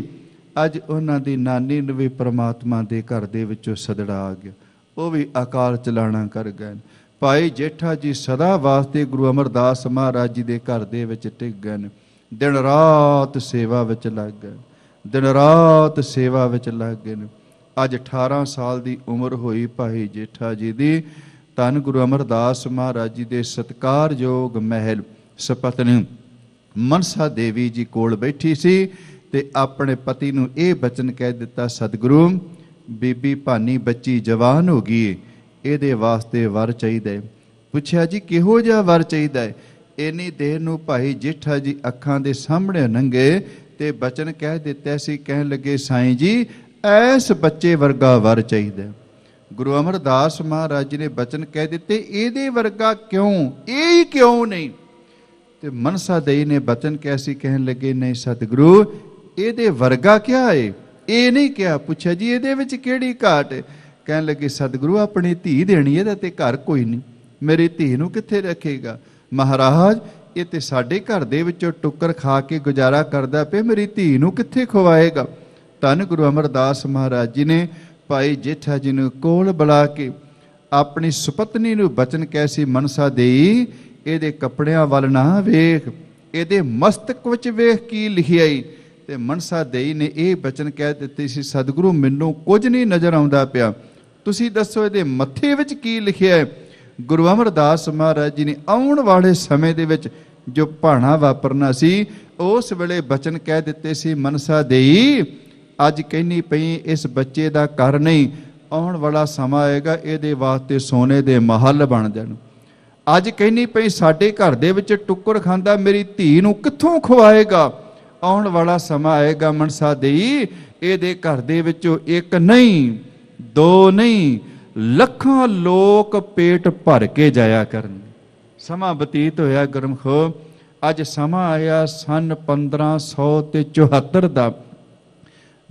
ਅੱਜ ਉਹਨਾਂ ਦੀ ਨਾਨੀ ਨੂੰ ਵੀ ਪ੍ਰਮਾਤਮਾ ਦੇ ਘਰ ਦੇ ਵਿੱਚੋਂ ਸਦੜਾ ਆ ਗਿਆ, ਉਹ ਵੀ ਅਕਾਲ ਚਲਾਣਾ ਕਰ ਗਏ। ਭਾਈ ਜੇਠਾ ਜੀ ਸਦਾ ਵਾਸਤੇ ਗੁਰੂ ਅਮਰਦਾਸ ਮਹਾਰਾਜ ਜੀ ਦੇ ਘਰ ਦੇ ਵਿੱਚ ਟਿਕ ਗਏ ਨੇ। ਦਿਨ ਰਾਤ ਸੇਵਾ ਵਿੱਚ ਲੱਗ ਗਏ, ਦਿਨ ਰਾਤ ਸੇਵਾ ਵਿੱਚ ਲੱਗ ਗਏ ਨੇ। ਅੱਜ 18 ਸਾਲ ਦੀ ਉਮਰ ਹੋਈ ਭਾਈ ਜੇਠਾ ਜੀ ਦੀ। ਧੰਨ ਗੁਰੂ ਅਮਰਦਾਸ ਮਹਾਰਾਜ ਜੀ ਦੇ ਸਤਿਕਾਰਯੋਗ ਮਹਿਲ ਸਪਤਨੀ ਮਨਸਾ ਦੇਵੀ ਜੀ ਕੋਲ ਬੈਠੀ ਸੀ ਤੇ ਆਪਣੇ ਪਤੀ ਨੂੰ ਇਹ ਬਚਨ ਕਹਿ ਦਿੱਤਾ, ਸਤਿਗੁਰੂ ਬੀਬੀ ਭਾਨੀ ਬੱਚੀ ਜਵਾਨ ਹੋ ਗਈ, ਇਹਦੇ ਵਾਸਤੇ ਵਰ ਚਾਹੀਦਾ ਹੈ। ਪੁੱਛਿਆ ਜੀ ਕਿਹੋ ਜਿਹਾ ਵਰ ਚਾਹੀਦਾ ਹੈ? ਇੰਨੀ ਦੇਰ ਨੂੰ ਭਾਈ ਜੇਠਾ ਜੀ ਅੱਖਾਂ ਦੇ ਸਾਹਮਣੇ ਨੰਗੇ ਤੇ ਬਚਨ ਕਹਿ ਦਿੱਤਾ ਸੀ। ਕਹਿਣ ਲੱਗੇ, ਸਾਈਂ ਜੀ ਐਸ ਬੱਚੇ ਵਰਗਾ ਵਰ ਚਾਹੀਦਾ। ਗੁਰੂ ਅਮਰਦਾਸ ਮਹਾਰਾਜ ਜੀ ਨੇ ਬਚਨ ਕਹਿ ਦਿੱਤੇ, ਇਹਦੇ ਵਰਗਾ ਕਿਉਂ, ਇਹ ਹੀ ਕਿਉਂ ਨਹੀਂ? ਤੇ ਮਨਸਾ ਦੇਈ ਨੇ ਬਚਨ ਕਿਹਾ ਸੀ। ਕਹਿਣ ਲੱਗੇ, ਨਹੀਂ ਸਤਿਗੁਰੂ ਇਹਦੇ ਵਰਗਾ ਕਿਆ ਏ, ਇਹ ਨਹੀਂ ਕਿਹਾ। ਪੁੱਛਿਆ ਜੀ ਇਹਦੇ ਵਿੱਚ ਕਿਹੜੀ ਘਾਟ ਹੈ? ਕਹਿਣ ਲੱਗੇ, ਸਤਿਗੁਰੂ ਆਪਣੀ ਧੀ ਦੇਣੀ, ਇਹਦਾ ਤੇ ਘਰ ਕੋਈ ਨਹੀਂ, ਮੇਰੀ ਧੀ ਨੂੰ ਕਿੱਥੇ ਰੱਖੇਗਾ? ਮਹਾਰਾਜ ਇਹ ਤੇ ਸਾਡੇ ਘਰ ਦੇ ਵਿੱਚੋਂ ਟੁੱਕਰ ਖਾ ਕੇ ਗੁਜ਼ਾਰਾ ਕਰਦਾ ਪਿਆ, ਮੇਰੀ ਧੀ ਨੂੰ ਕਿੱਥੇ ਖਵਾਏਗਾ? ਧੰਨ ਗੁਰੂ ਅਮਰਦਾਸ ਮਹਾਰਾਜ ਜੀ ਨੇ ਭਾਈ ਜੇਠਾ ਜੀ ਨੂੰ ਕੋਲ ਬੁਲਾ ਕੇ ਆਪਣੀ ਸੁਪਤਨੀ ਨੂੰ ਬਚਨ ਕਹਿ ਸੀ, ਮਨਸਾ ਦੇਈ ਇਹਦੇ ਕੱਪੜਿਆਂ ਵੱਲ ਨਾ ਵੇਖ, ਇਹਦੇ ਮਸਤਕ ਵਿੱਚ ਵੇਖ ਕੀ ਲਿਖਿਆ ਈ। ਤੇ ਮਨਸਾ ਦੇਈ ਨੇ ਇਹ ਬਚਨ ਕਹਿ ਦਿੱਤੇ ਸੀ, ਸਤਿਗੁਰੂ ਮੈਨੂੰ ਕੁਝ ਨਹੀਂ ਨਜ਼ਰ ਆਉਂਦਾ ਪਿਆ, ਤੁਸੀਂ ਦੱਸੋ ਇਹਦੇ ਮੱਥੇ ਵਿੱਚ ਕੀ ਲਿਖਿਆ ਹੈ? ਗੁਰੂ ਅਮਰਦਾਸ ਮਹਾਰਾਜ ਜੀ ਨੇ ਆਉਣ ਵਾਲੇ ਸਮੇਂ ਦੇ ਵਿੱਚ ਜੋ ਭਾਣਾ ਵਾਪਰਨਾ ਸੀ ਉਸ ਵੇਲੇ ਬਚਨ ਕਹਿ ਦਿੱਤੇ ਸੀ, ਮਨਸਾ ਦੇਈ ਅੱਜ ਕਹਿੰਦੀ ਪਈ ਇਸ ਬੱਚੇ ਦਾ ਘਰ ਨਹੀਂ, ਆਉਣ ਵਾਲਾ ਸਮਾਂ ਆਏਗਾ ਇਹਦੇ ਵਾਸਤੇ ਸੋਨੇ ਦੇ ਮਹੱਲ ਬਣ ਜਾਣ। ਅੱਜ ਕਹਿੰਦੀ ਪਈ ਸਾਡੇ ਘਰ ਦੇ ਵਿੱਚ ਟੁੱਕਰ ਖਾਂਦਾ, ਮੇਰੀ ਧੀ ਨੂੰ ਕਿੱਥੋਂ ਖਵਾਏਗਾ? ਆਉਣ ਵਾਲਾ ਸਮਾਂ ਆਏਗਾ ਮਨਸਾ ਦੇਈ ਇਹਦੇ ਘਰ ਦੇ ਵਿੱਚੋਂ ਇੱਕ ਨਹੀਂ, ਦੋ ਨਹੀਂ, ਲੱਖਾਂ ਲੋਕ ਪੇਟ ਭਰ ਕੇ ਜਾਇਆ ਕਰਨ। ਸਮਾਂ ਬਤੀਤ ਹੋਇਆ ਗੁਰਮਖੋ। ਅੱਜ ਸਮਾਂ ਆਇਆ ਸਨ 1574 ਦਾ।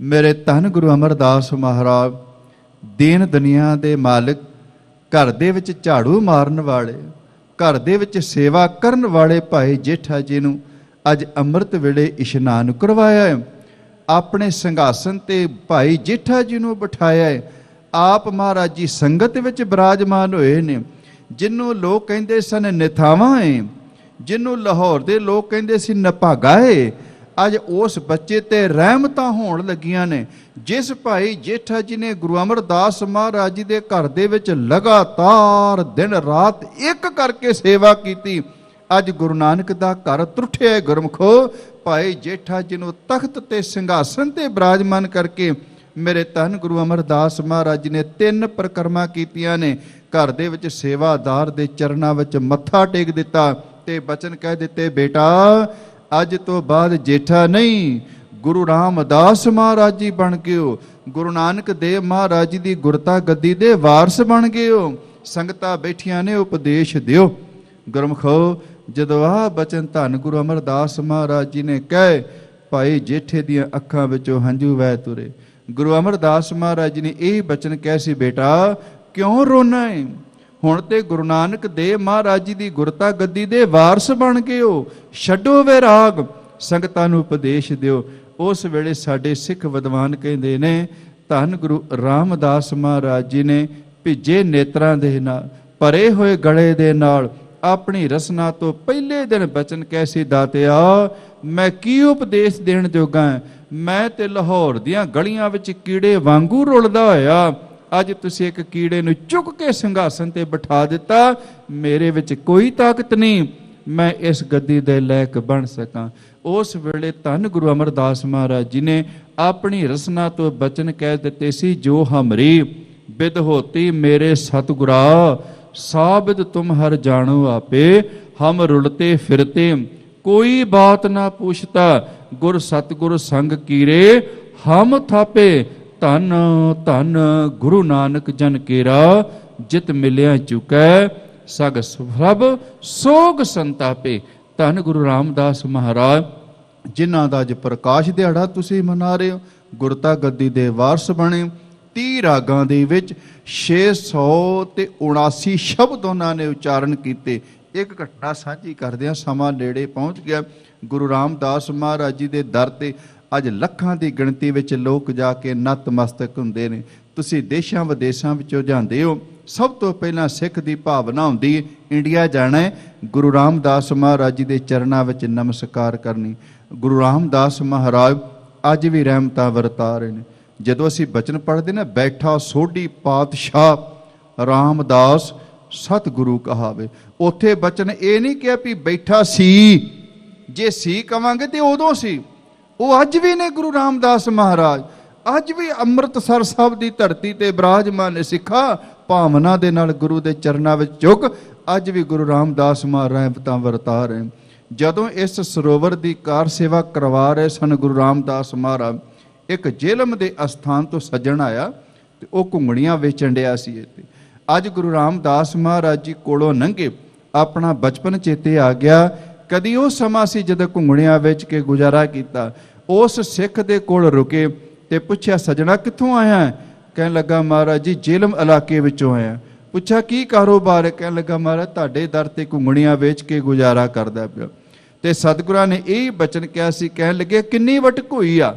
ਮੇਰੇ ਧੰਨ ਗੁਰੂ ਅਮਰਦਾਸ ਮਹਾਰਾਜ ਦੀਨ ਦੁਨੀਆ ਦੇ ਮਾਲਕ, ਘਰ ਦੇ ਵਿੱਚ ਝਾੜੂ ਮਾਰਨ ਵਾਲੇ, ਘਰ ਦੇ ਵਿੱਚ ਸੇਵਾ ਕਰਨ ਵਾਲੇ ਭਾਈ ਜੇਠਾ ਜੀ ਨੂੰ ਅੱਜ ਅੰਮ੍ਰਿਤ ਵੇਲੇ ਇਸ਼ਨਾਨ ਕਰਵਾਇਆ ਹੈ। ਆਪਣੇ ਸਿੰਘਾਸਨ ਤੇ ਭਾਈ ਜੇਠਾ ਜੀ ਨੂੰ ਬਿਠਾਇਆ ਹੈ। ਆਪ ਮਹਾਰਾਜ ਜੀ ਸੰਗਤ ਵਿੱਚ ਬਿਰਾਜਮਾਨ ਹੋਏ ਨੇ। ਜਿਹਨੂੰ ਲੋਕ ਕਹਿੰਦੇ ਸਨ ਨਿਥਾਵਾਂ ਏ, ਜਿਹਨੂੰ ਲਾਹੌਰ ਦੇ ਲੋਕ ਕਹਿੰਦੇ ਸੀ ਨਭਾਗਾ ਏ, ਅੱਜ ਉਸ ਬੱਚੇ ਤੇ ਰਹਿਮਤਾਂ ਹੋਣ ਲੱਗੀਆਂ ਨੇ। ਜਿਸ ਭਾਈ ਜੇਠਾ ਜੀ ਨੇ ਗੁਰੂ ਅਮਰਦਾਸ ਮਹਾਰਾਜ ਜੀ ਦੇ ਘਰ ਦੇ ਵਿੱਚ ਲਗਾਤਾਰ ਦਿਨ ਰਾਤ ਇੱਕ ਕਰਕੇ ਸੇਵਾ ਕੀਤੀ, ਅੱਜ ਗੁਰੂ ਨਾਨਕ ਦਾ ਘਰ ਤਰੁੱਠਿਆ ਗੁਰਮਖੋ। ਭਾਈ ਜੇਠਾ ਜੀ ਨੂੰ ਤਖਤ ਤੇ ਸਿੰਘਾਸਨ ਤੇ ਬਿਰਾਜਮਾਨ ਕਰਕੇ ਮੇਰੇ ਧੰਨ ਗੁਰੂ ਅਮਰਦਾਸ ਮਹਾਰਾਜ ਜੀ ਨੇ 3 ਪਰਿਕਰਮਾ ਕੀਤੀਆਂ ਨੇ। ਘਰ ਦੇ ਵਿੱਚ ਸੇਵਾਦਾਰ ਦੇ ਚਰਨਾਂ ਵਿੱਚ ਮੱਥਾ ਟੇਕ ਦਿੱਤਾ ਤੇ ਬਚਨ ਕਹਿ ਦਿੱਤੇ, ਬੇਟਾ ਅੱਜ ਤੋਂ ਬਾਅਦ ਜੇਠਾ ਨਹੀਂ, ਗੁਰੂ ਰਾਮਦਾਸ ਮਹਾਰਾਜ ਜੀ ਬਣ ਗਏ ਹੋ, ਗੁਰੂ ਨਾਨਕ ਦੇਵ ਮਹਾਰਾਜ ਜੀ ਦੀ ਗੁਰਤਾ ਗੱਦੀ ਦੇ ਵਾਰਸ ਬਣ ਗਏ ਹੋ। ਸੰਗਤਾਂ ਬੈਠੀਆਂ ਨੇ, ਉਪਦੇਸ਼ ਦਿਓ। ਗੁਰਮਖੋ ਜਦੋਂ ਆਹ ਬਚਨ ਧੰਨ ਗੁਰੂ ਅਮਰਦਾਸ ਮਹਾਰਾਜ ਜੀ ਨੇ ਕਹੇ, ਭਾਈ ਜੇਠੇ ਦੀਆਂ ਅੱਖਾਂ ਵਿੱਚੋਂ ਹੰਝੂ ਵਹਿ ਤੁਰੇ। ਗੁਰੂ ਅਮਰਦਾਸ ਮਹਾਰਾਜ ਜੀ ਨੇ ਇਹ ਬਚਨ ਕਹਿ ਸੀ, ਬੇਟਾ ਕਿਉਂ ਰੋਣਾ ਹੈ? ਹੁਣ ਤੇ ਗੁਰੂ ਨਾਨਕ ਦੇਵ ਮਹਾਰਾਜ ਜੀ ਦੀ ਗੁਰਤਾ ਗੱਦੀ ਦੇ ਵਾਰਸ ਬਣ ਗਏ ਹੋ, ਛੱਡੋ ਵੈਰਾਗ, ਸੰਗਤਾਂ ਨੂੰ ਉਪਦੇਸ਼ ਦਿਓ। ਉਸ ਵੇਲੇ ਸਾਡੇ ਸਿੱਖ ਵਿਦਵਾਨ ਕਹਿੰਦੇ ਨੇ, ਧੰਨ ਗੁਰੂ ਰਾਮਦਾਸ ਮਹਾਰਾਜ ਜੀ ਨੇ ਭਿੱਜੇ ਨੇਤਰਾਂ ਦੇ ਨਾਲ, ਭਰੇ ਹੋਏ ਗਲੇ ਦੇ ਨਾਲ ਆਪਣੀ ਰਸਨਾ ਤੋਂ ਪਹਿਲੇ ਦਿਨ ਬਚਨ ਕਹਿ ਸੀ, ਦਾਤਿਆ ਮੈਂ ਕੀ ਉਪਦੇਸ਼ ਦੇਣ ਜੋਗਾ, ਮੈਂ ਤੇ ਲਾਹੌਰ ਦੀਆਂ ਗਲੀਆਂ ਵਿੱਚ ਕੀੜੇ ਵਾਂਗੂ ਰੁਲਦਾ ਹੋਇਆ, ਅੱਜ ਤੁਸੀਂ ਇੱਕ ਕੀੜੇ ਨੂੰ ਚੁੱਕ ਕੇ ਸਿੰਘਾਸਨ ਤੇ ਬਿਠਾ ਦਿੱਤਾ। ਮੇਰੇ ਵਿੱਚ ਕੋਈ ਤਾਕਤ ਨਹੀਂ, ਮੈਂ ਇਸ ਗੱਦੀ ਦੇ ਲਾਇਕ ਬਣ ਸਕਾਂ। ਉਸ ਵੇਲੇ ਧੰਨ ਗੁਰੂ ਅਮਰਦਾਸ ਮਹਾਰਾਜ ਜੀ ਨੇ ਆਪਣੀ ਰਸਨਾ ਤੋਂ ਬਚਨ ਕਹਿ ਦਿੱਤੇ ਸੀ, ਜੋ ਹਮਰੀ ਬਿਦ ਹੋਤੀ ਮੇਰੇ ਸਤਿਗੁਰਾ, ਸਾਬਿਦ ਤੁਮ ਹਰ ਜਾਣੋ ਆਪੇ, ਹਮ ਰੁਲਤੇ ਫਿਰਤੇ ਕੋਈ ਬਾਤ ਨਾ ਪੁੱਛਤਾ, ਗੁਰ ਸਤਿਗੁਰ ਸੰਗ ਕੀਰੇ ਹਮ ਥਾਪੇ। ਧੰਨ ਧੰਨ ਗੁਰੂ ਨਾਨਕ ਜਨ ਕੇਰਾ, ਜਿਤ ਮਿਲਿਆ ਚੁਕੈ ਸਗ ਸਭ ਸੋਗ ਸੰਤਾਪੇ। ਧੰਨ ਗੁਰੂ ਰਾਮਦਾਸ ਮਹਾਰਾਜ ਜਿਨ੍ਹਾਂ ਦਾ ਅੱਜ ਪ੍ਰਕਾਸ਼ ਦਿਹਾੜਾ ਤੁਸੀਂ ਮਨਾ ਰਹੇ ਹੋ, ਗੁਰਤਾ ਗੱਦੀ ਦੇ ਵਾਰਸ ਬਣੇ। 30 ਰਾਗਾਂ ਦੇ ਵਿੱਚ 679 ਸ਼ਬਦ ਉਹਨਾਂ ਨੇ ਉਚਾਰਨ ਕੀਤੇ। ਇੱਕ ਘਟਨਾ ਸਾਂਝੀ ਕਰਦਿਆਂ ਸਮਾਂ ਨੇੜੇ ਪਹੁੰਚ ਗਿਆ। ਗੁਰੂ ਰਾਮਦਾਸ ਮਹਾਰਾਜ ਜੀ ਦੇ ਦਰ ਤੇ ਅੱਜ ਲੱਖਾਂ ਦੀ ਗਿਣਤੀ ਵਿੱਚ ਲੋਕ ਜਾ ਕੇ ਨਤਮਸਤਕ ਹੁੰਦੇ ਨੇ। ਤੁਸੀਂ ਦੇਸ਼ਾਂ ਵਿਦੇਸ਼ਾਂ ਵਿੱਚੋਂ ਜਾਂਦੇ ਹੋ, ਸਭ ਤੋਂ ਪਹਿਲਾਂ ਸਿੱਖ ਦੀ ਭਾਵਨਾ ਹੁੰਦੀ ਇੰਡੀਆ ਜਾਣਾ ਹੈ, ਗੁਰੂ ਰਾਮਦਾਸ ਮਹਾਰਾਜ ਜੀ ਦੇ ਚਰਨਾਂ ਵਿੱਚ ਨਮਸਕਾਰ ਕਰਨੀ। ਗੁਰੂ ਰਾਮਦਾਸ ਮਹਾਰਾਜ ਅੱਜ ਵੀ ਰਹਿਮਤਾਂ ਵਰਤਾ ਰਹੇ ਨੇ। ਜਦੋਂ ਅਸੀਂ ਬਚਨ ਪੜ੍ਹਦੇ ਨਾ, ਬੈਠਾ ਸੋਢੀ ਪਾਤਸ਼ਾਹ ਰਾਮਦਾਸ ਸਤਿਗੁਰੂ ਕਹਾਵੇ, ਉੱਥੇ ਬਚਨ ਇਹ ਨਹੀਂ ਕਿਹਾ ਵੀ ਬੈਠਾ ਸੀ, ਜੇ ਸੀ ਕਵਾਂਗੇ ਤੇ ਉਦੋਂ ਸੀ। ਉਹ ਅੱਜ ਵੀ ਨੇ ਗੁਰੂ ਰਾਮਦਾਸ ਮਹਾਰਾਜ, ਅੱਜ ਵੀ ਅੰਮ੍ਰਿਤਸਰ ਸਾਹਿਬ ਦੀ ਧਰਤੀ ਤੇ ਬਿਰਾਜਮਾਨ ਨੇ। ਸਿੱਖਾ ਭਾਵਨਾ ਦੇ ਨਾਲ ਗੁਰੂ ਦੇ ਚਰਨਾਂ ਵਿੱਚ ਝੁਕ, ਅੱਜ ਵੀ ਗੁਰੂ ਰਾਮਦਾਸ ਮਹਾਰਾਜ ਰਹਿਮਤਾਂ ਵਰਤਾ ਰਹੇ। ਜਦੋਂ ਇਸ ਸਰੋਵਰ ਦੀ ਕਾਰ ਸੇਵਾ ਕਰਵਾ ਰਹੇ ਸਨ ਗੁਰੂ ਰਾਮਦਾਸ ਮਹਾਰਾਜ, ਇੱਕ ਜੇਲਮ ਦੇ ਅਸਥਾਨ ਤੋਂ ਸੱਜਣ ਆਇਆ ਤੇ ਉਹ ਘੁੰਗਣੀਆਂ ਵੇਚਣ ਡਿਆ ਸੀ। ਇੱਥੇ ਅੱਜ ਗੁਰੂ ਰਾਮਦਾਸ ਮਹਾਰਾਜ ਜੀ ਕੋਲੋਂ ਲੰਘੇ, ਆਪਣਾ ਬਚਪਨ ਚੇਤੇ ਆ ਗਿਆ। ਕਦੀ ਉਹ ਸਮਾਂ ਸੀ ਜਦੋਂ ਘੁੰਗਣੀਆਂ ਵੇਚ ਕੇ ਗੁਜ਼ਾਰਾ ਕੀਤਾ। ਉਸ ਸਿੱਖ ਦੇ ਕੋਲ ਰੁਕੇ ਤੇ ਪੁੱਛਿਆ, ਸੱਜਣਾ ਕਿੱਥੋਂ ਆਇਆ? ਕਹਿਣ ਲੱਗਾ, ਮਹਾਰਾਜ ਜੀ ਜੇਲਮ ਇਲਾਕੇ ਵਿੱਚੋਂ ਆਇਆ। ਪੁੱਛਿਆ ਕੀ ਕਾਰੋਬਾਰ ਹੈ? ਕਹਿਣ ਲੱਗਾ, ਮਹਾਰਾਜ ਤੁਹਾਡੇ ਦਰ ਤੇ ਘੁੰਗਣੀਆਂ ਵੇਚ ਕੇ ਗੁਜ਼ਾਰਾ ਕਰਦਾ ਪਿਆ। ਤੇ ਸਤਿਗੁਰਾਂ ਨੇ ਇਹ ਬਚਨ ਕਿਹਾ ਸੀ। ਕਹਿਣ ਲੱਗੇ, ਕਿੰਨੀ ਵਟਕ ਹੋਈ ਆ?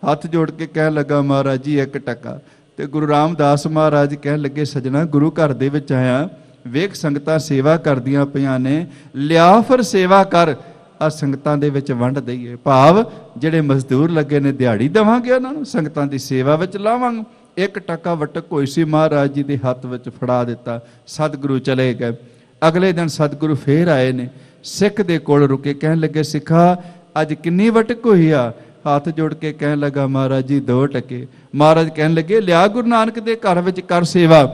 ਹੱਥ ਜੋੜ ਕੇ ਕਹਿਣ ਲੱਗਾ, ਮਹਾਰਾਜ ਜੀ 1 ਟਕਾ। ਤੇ ਗੁਰੂ ਰਾਮਦਾਸ ਮਹਾਰਾਜ ਕਹਿਣ ਲੱਗੇ, ਸੱਜਣਾ ਗੁਰੂ ਘਰ ਦੇ ਵਿੱਚ ਆਇਆ, ਵੇਖ ਸੰਗਤਾਂ ਸੇਵਾ ਕਰਦੀਆਂ ਪਈਆਂ ਨੇ, ਲਿਆ ਫਿਰ ਸੇਵਾ ਕਰ, ਆ ਸੰਗਤਾਂ ਦੇ ਵਿੱਚ ਵੰਡ ਦਈਏ। ਭਾਵ ਜਿਹੜੇ ਮਜ਼ਦੂਰ ਲੱਗੇ ਨੇ ਦਿਹਾੜੀ ਦੇਵਾਂਗੇ ਉਹਨਾਂ ਨੂੰ, ਸੰਗਤਾਂ ਦੀ ਸੇਵਾ ਵਿੱਚ ਲਾਵਾਂਗੇ। 1 ਟਕਾ ਵਟਕ ਹੋਈ ਸੀ, ਮਹਾਰਾਜ ਜੀ ਦੇ ਹੱਥ ਵਿੱਚ ਫੜਾ ਦਿੱਤਾ। ਸਤਿਗੁਰੂ ਚਲੇ ਗਏ। ਅਗਲੇ ਦਿਨ ਸਤਿਗੁਰੂ ਫੇਰ ਆਏ ਨੇ, ਸਿੱਖ ਦੇ ਕੋਲ ਰੁਕੇ। ਕਹਿਣ ਲੱਗੇ, ਸਿੱਖਾ ਅੱਜ ਕਿੰਨੀ ਵਟਕ ਹੋਈ ਆ? ਹੱਥ ਜੋੜ ਕੇ ਕਹਿਣ ਲੱਗਾ, ਮਹਾਰਾਜ ਜੀ 2 ਟਕੇ। ਮਹਾਰਾਜ ਕਹਿਣ ਲੱਗੇ, ਲਿਆ ਗੁਰੂ ਨਾਨਕ ਦੇ ਘਰ ਵਿੱਚ ਕਰ ਸੇਵਾ।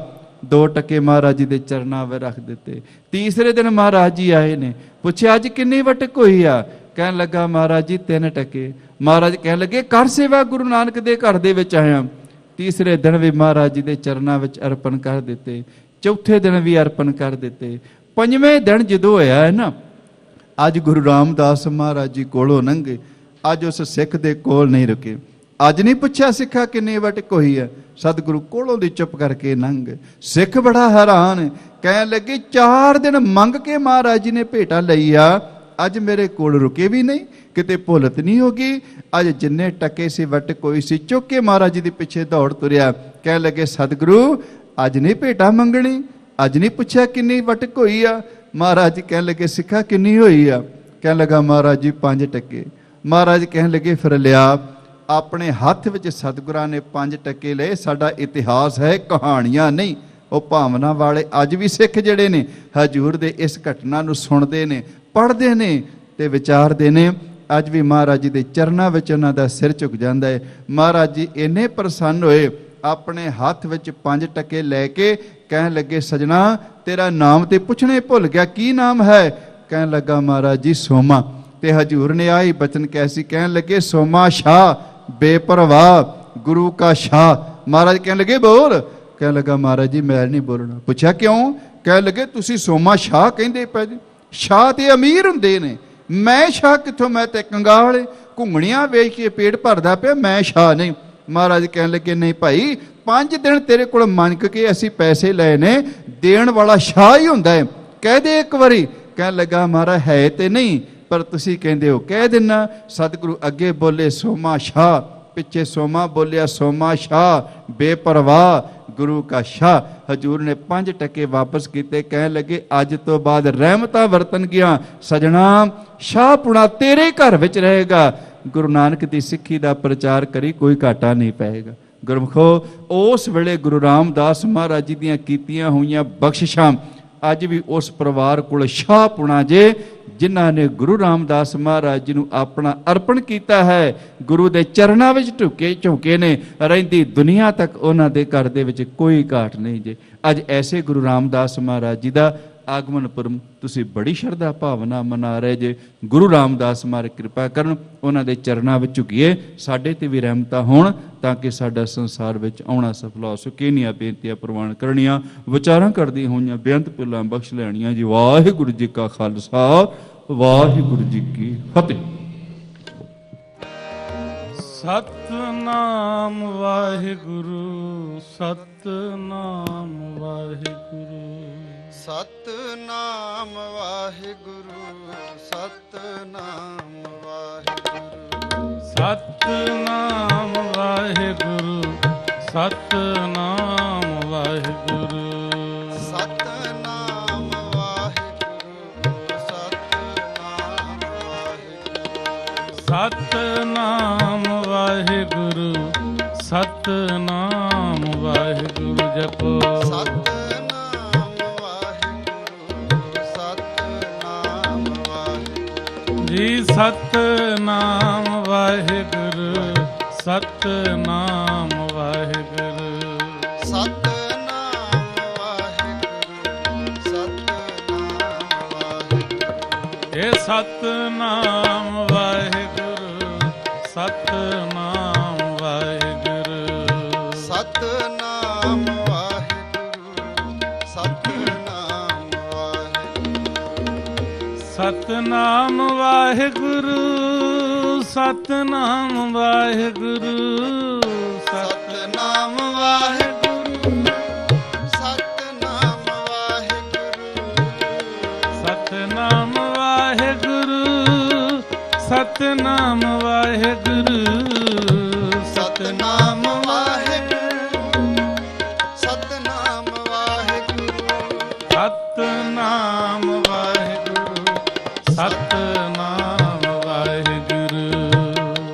2 ਟਕੇ ਮਹਾਰਾਜ ਜੀ ਦੇ ਚਰਨਾਂ ਵਿੱਚ ਰੱਖ ਦਿੱਤੇ। ਤੀਸਰੇ ਦਿਨ ਮਹਾਰਾਜ ਜੀ ਆਏ ਨੇ, ਪੁੱਛਿਆ ਅੱਜ ਕਿੰਨੀ ਵਟਕ ਹੋਈ ਆ? ਕਹਿਣ ਲੱਗਾ, ਮਹਾਰਾਜ ਜੀ 3 ਟਕੇ। ਮਹਾਰਾਜ ਕਹਿਣ ਲੱਗੇ, ਕਰ ਸੇਵਾ, ਗੁਰੂ ਨਾਨਕ ਦੇ ਘਰ ਦੇ ਵਿੱਚ ਆਇਆ। ਤੀਸਰੇ ਦਿਨ ਵੀ ਮਹਾਰਾਜ ਜੀ ਦੇ ਚਰਨਾਂ ਵਿੱਚ ਅਰਪਣ ਕਰ ਦਿੱਤੇ। ਚੌਥੇ ਦਿਨ ਵੀ ਅਰਪਣ ਕਰ ਦਿੱਤੇ। 5ਵੇਂ ਦਿਨ ਜਦੋਂ ਹੋਇਆ ਹੈ ਨਾ, ਅੱਜ ਗੁਰੂ ਰਾਮਦਾਸ ਮਹਾਰਾਜ ਜੀ ਕੋਲੋਂ ਲੰਘੇ, ਅੱਜ ਉਸ ਸਿੱਖ ਦੇ ਕੋਲ ਨਹੀਂ ਰੁਕੇ। ਅੱਜ ਨਹੀਂ ਪੁੱਛਿਆ ਸਿੱਖਾ ਕਿੰਨੀ ਵਟਕ ਹੋਈ ਹੈ? ਸਤਿਗੁਰੂ ਕੋਲੋਂ ਦੀ ਚੁੱਪ ਕਰਕੇ ਲੰਘ ਗਏ। ਸਿੱਖ ਬੜਾ ਹੈਰਾਨ, ਕਹਿਣ ਲੱਗੇ, 4 ਦਿਨ ਮੰਗ ਕੇ ਮਹਾਰਾਜ ਜੀ ਨੇ ਭੇਟਾ ਲਈ ਆ, ਅੱਜ ਮੇਰੇ ਕੋਲ ਰੁਕੇ ਵੀ ਨਹੀਂ, ਕਿਤੇ ਭੁੱਲਤ ਨਹੀਂ ਹੋ ਗਈ। ਅੱਜ ਜਿੰਨੇ ਟਕੇ ਸੀ ਵਟਕ ਹੋਈ ਸੀ, ਚੁੱਕ ਕੇ ਮਹਾਰਾਜ ਜੀ ਦੇ ਪਿੱਛੇ ਦੌੜ ਤੁਰਿਆ। ਕਹਿਣ ਲੱਗੇ, ਸਤਿਗੁਰੂ ਅੱਜ ਨਹੀਂ ਭੇਟਾ ਮੰਗਣੀ, ਅੱਜ ਨਹੀਂ ਪੁੱਛਿਆ ਕਿੰਨੀ ਵਟਕ ਹੋਈ ਆ? ਮਹਾਰਾਜ ਜੀ ਕਹਿਣ ਲੱਗੇ, ਸਿੱਖਾ ਕਿੰਨੀ ਹੋਈ ਆ? ਕਹਿਣ ਲੱਗਾ, ਮਹਾਰਾਜ ਜੀ 5 ਟਕੇ। ਮਹਾਰਾਜ ਕਹਿਣ ਲੱਗੇ, ਫਿਰ ਲਿਆ। ਆਪਣੇ ਹੱਥ ਵਿੱਚ ਸਤਿਗੁਰਾਂ ਨੇ 5 ਟਕੇ ਲਏ। ਸਾਡਾ ਇਤਿਹਾਸ ਹੈ, ਕਹਾਣੀਆਂ ਨਹੀਂ। ਉਹ ਭਾਵਨਾ ਵਾਲੇ ਅੱਜ ਵੀ ਸਿੱਖ ਜਿਹੜੇ ਨੇ ਹਜ਼ੂਰ ਦੇ ਇਸ ਘਟਨਾ ਨੂੰ ਸੁਣਦੇ ਨੇ, ਪੜ੍ਹਦੇ ਨੇ ਤੇ ਵਿਚਾਰਦੇ ਨੇ। ਅੱਜ ਵੀ ਮਹਾਰਾਜ ਜੀ ਦੇ ਚਰਨਾਂ ਵਿੱਚ ਉਹਨਾਂ ਦਾ ਸਿਰ ਝੁਕ ਜਾਂਦਾ ਹੈ। ਮਹਾਰਾਜ ਜੀ ਇੰਨੇ ਪ੍ਰਸੰਨ ਹੋਏ, ਆਪਣੇ ਹੱਥ ਵਿੱਚ 5 ਟਕੇ ਲੈ ਕੇ ਕਹਿਣ ਲੱਗੇ, ਸਜਣਾ ਤੇਰਾ ਨਾਮ ਤੇ ਪੁੱਛਣੇ ਭੁੱਲ ਗਿਆ, ਕੀ ਨਾਮ ਹੈ? ਕਹਿਣ ਲੱਗਾ, ਮਹਾਰਾਜ ਜੀ ਸੋਮਾ। ਤੇ ਹਜ਼ੂਰ ਨੇ ਆਹੀ ਬਚਨ ਕਿਹਾ ਸੀ। ਕਹਿਣ ਲੱਗੇ, ਸੋਮਾ ਸ਼ਾਹ ਬੇਪਰਵਾਹ ਗੁਰੂ ਕਾ ਸ਼ਾਹ। ਮਹਾਰਾਜ ਕਹਿਣ ਲੱਗੇ, ਬੋਲ। ਕਹਿਣ ਲੱਗਾ, ਮਹਾਰਾਜ ਜੀ ਮੈਂ ਨਹੀਂ ਬੋਲਣਾ। ਪੁੱਛਿਆ ਕਿਉਂ? ਕਹਿਣ ਲੱਗੇ, ਤੁਸੀਂ ਸੋਮਾ ਸ਼ਾਹ ਕਹਿੰਦੇ ਪਏ ਜੀ, ਸ਼ਾਹ ਤੇ ਅਮੀਰ ਹੁੰਦੇ ਨੇ, ਮੈਂ ਸ਼ਾਹ ਕਿੱਥੋਂ? ਮੈਂ ਤੇ ਕੰਗਾਲ, ਘੁੰਗਣੀਆਂ ਵੇਚ ਕੇ ਪੇਟ ਭਰਦਾ ਪਿਆ, ਮੈਂ ਸ਼ਾਹ ਨਹੀਂ। ਮਹਾਰਾਜ ਕਹਿਣ ਲੱਗੇ, ਨਹੀਂ ਭਾਈ, 5 ਦਿਨ ਤੇਰੇ ਕੋਲ ਮੰਗ ਕੇ ਅਸੀਂ ਪੈਸੇ ਲਏ ਨੇ, ਦੇਣ ਵਾਲਾ ਸ਼ਾਹ ਹੀ ਹੁੰਦਾ ਹੈ, ਕਹਿ ਦੇ ਇੱਕ ਵਾਰੀ। ਕਹਿਣ ਲੱਗਾ, ਮਹਾਰਾਜ ਹੈ ਤੇ ਨਹੀਂ, ਪਰ ਤੁਸੀਂ ਕਹਿੰਦੇ ਹੋ, ਕਹਿ ਦਿੰਨਾ। ਸਤਿਗੁਰੂ ਅੱਗੇ ਬੋਲੇ, ਸੋਮਾ ਸ਼ਾਹ, ਪਿੱਛੇ ਸੋਮਾ ਬੋਲਿਆ, ਸੋਮਾ ਸ਼ਾਹ ਬੇਪਰਵਾਹ ਗੁਰੂ ਕਾ ਸ਼ਾਹ। ਹਜ਼ੂਰ ਨੇ 5 ਟਕੇ ਵਾਪਸ ਕੀਤੇ। ਕਹਿਣ ਲੱਗੇ, ਅੱਜ ਤੋਂ ਬਾਅਦ ਰਹਿਮਤਾਂ ਵਰਤਨ ਗਿਆ। ਸਜਣਾ ਸ਼ਾਹਪੁਣਾ ਤੇਰੇ ਘਰ ਵਿੱਚ ਰਹੇਗਾ। ਗੁਰੂ ਨਾਨਕ ਦੀ ਸਿੱਖੀ ਦਾ ਪ੍ਰਚਾਰ ਕਰੀ, ਕੋਈ ਘਾਟਾ ਨਹੀਂ ਪਏਗਾ। ਗੁਰਮੁਖੋ, ਉਸ ਵੇਲੇ ਗੁਰੂ ਰਾਮਦਾਸ ਮਹਾਰਾਜ ਜੀ ਦੀਆਂ ਕੀਤੀਆਂ ਹੋਈਆਂ ਬਖਸ਼ਿਸ਼ਾਂ ਅੱਜ ਵੀ ਉਸ ਪਰਿਵਾਰ ਕੋਲ ਸ਼ਾਹਪੁਣਾ ਜੇ, ਜਿਨ੍ਹਾਂ ਨੇ ਗੁਰੂ ਰਾਮਦਾਸ ਮਹਾਰਾਜ ਜੀ ਨੂੰ ਆਪਣਾ ਅਰਪਣ ਕੀਤਾ ਹੈ, ਗੁਰੂ ਦੇ ਚਰਨਾਂ ਵਿੱਚ ਝੁਕੇ ਨੇ। ਰਹਿੰਦੀ ਦੁਨੀਆ ਤੱਕ ਉਹਨਾਂ ਦੇ ਘਰ ਦੇ ਵਿੱਚ ਕੋਈ ਘਾਟ ਨਹੀਂ ਜੇ। ਅੱਜ ਐਸੇ ਗੁਰੂ ਰਾਮਦਾਸ ਮਹਾਰਾਜ ਜੀ ਦਾ ਆਗਮਨ ਪੁਰਬ ਤੁਸੀਂ ਬੜੀ ਸ਼ਰਧਾ ਭਾਵਨਾ ਮਨਾ ਰਹੇ ਜੇ। ਗੁਰੂ ਰਾਮਦਾਸ ਮਹਾਰਾਜ ਕਿਰਪਾ ਕਰਨ, ਉਹਨਾਂ ਦੇ ਚਰਨਾਂ ਵਿੱਚ ਝੁਕੀਏ, ਸਾਡੇ ਤੇ ਵੀ ਰਹਿਮਤਾਂ ਹੋਣ, ਤਾਂ ਕਿ ਸਾਡਾ ਸੰਸਾਰ ਵਿੱਚ ਆਉਣਾ ਸਫਲ ਹੋ ਸਕੇ। ਇੰਨੀਆਂ ਬੇਨਤੀਆਂ ਪ੍ਰਵਾਨ ਕਰਨੀਆਂ, ਵਿਚਾਰਾਂ ਕਰਦੀਆਂ ਹੋਈਆਂ ਬੇਅੰਤ ਭੁੱਲਾਂ ਬਖਸ਼ ਲੈਣੀਆਂ ਜੀ। ਵਾਹਿਗੁਰੂ ਜੀ ਕਾ ਖਾਲਸਾ, ਵਾਹਿਗੁਰੂ ਜੀ ਕੀ ਫਤਿਹ। ਸਤਨਾਮ ਵਾਹਿਗੁਰੂ, ਸਤਨਾਮ ਵਾਹਿਗੁਰੂ, ਸਤਨਾਮ ਵਾਹਿਗੁਰੂ, ਸਤਨਾਮ ਵਾਹਿਗੁਰੂ। ਸਤਨਾਮ ਵਾਹਿਗੁਰੂ ਸਤਨਾਮ ਵਾਹਿਗੁਰੂ ਸਤਨਾਮ ਵਾਹਿਗੁਰੂ ਸਤਨਾਮ ਵਾਹਿਗੁਰੂ ਸਤਨਾਮ ਵਾਹਿਗੁਰੂ ਸਤਨਾਮ ਵਾਹਿਗੁਰੂ ਜਪੋ ਸਤਨਾਮ ਵਾਹਿਗੁਰੂ ਸਤਨਾਮ ਵਾਹਿਗੁਰੂ ਜੀ ਸਤਨਾਮ ਵਾਹਿਗੁਰੂ ਸਤਨਾਮ ਵਾਹਿਗੁਰੂ ਸਤਨਾਮ ਵਾਹਿਗੁਰੂ ਸਤਨਾਮ ਵਾਹਿਗੁਰੂ ਇਹ ਸਤਨਾਮ ਵਾਹਿਗੁਰੂ ਸਤਨਾਮ ਵਾਹਿਗੁਰੂ ਸਤਨਾਮ ਵਾਹਿਗੁਰੂ ਸਤਨਾਮ ਵਾਹਿਗੁਰੂ ਸਤਨਾਮ ਵਾਹਿਗੁਰੂ ਸਤਨਾਮ ਵਾਹਿਗੁਰੂ ਸਤਨਾਮ ਵਾਹਿਗੁਰੂ ਸਤਨਾਮ ਵਾਹਿਗੁਰੂ ਸਤਨਾਮ ਵਾਹਿਗੁਰੂ ਸਤਨਾਮ ਵਾਹਿਗੁਰੂ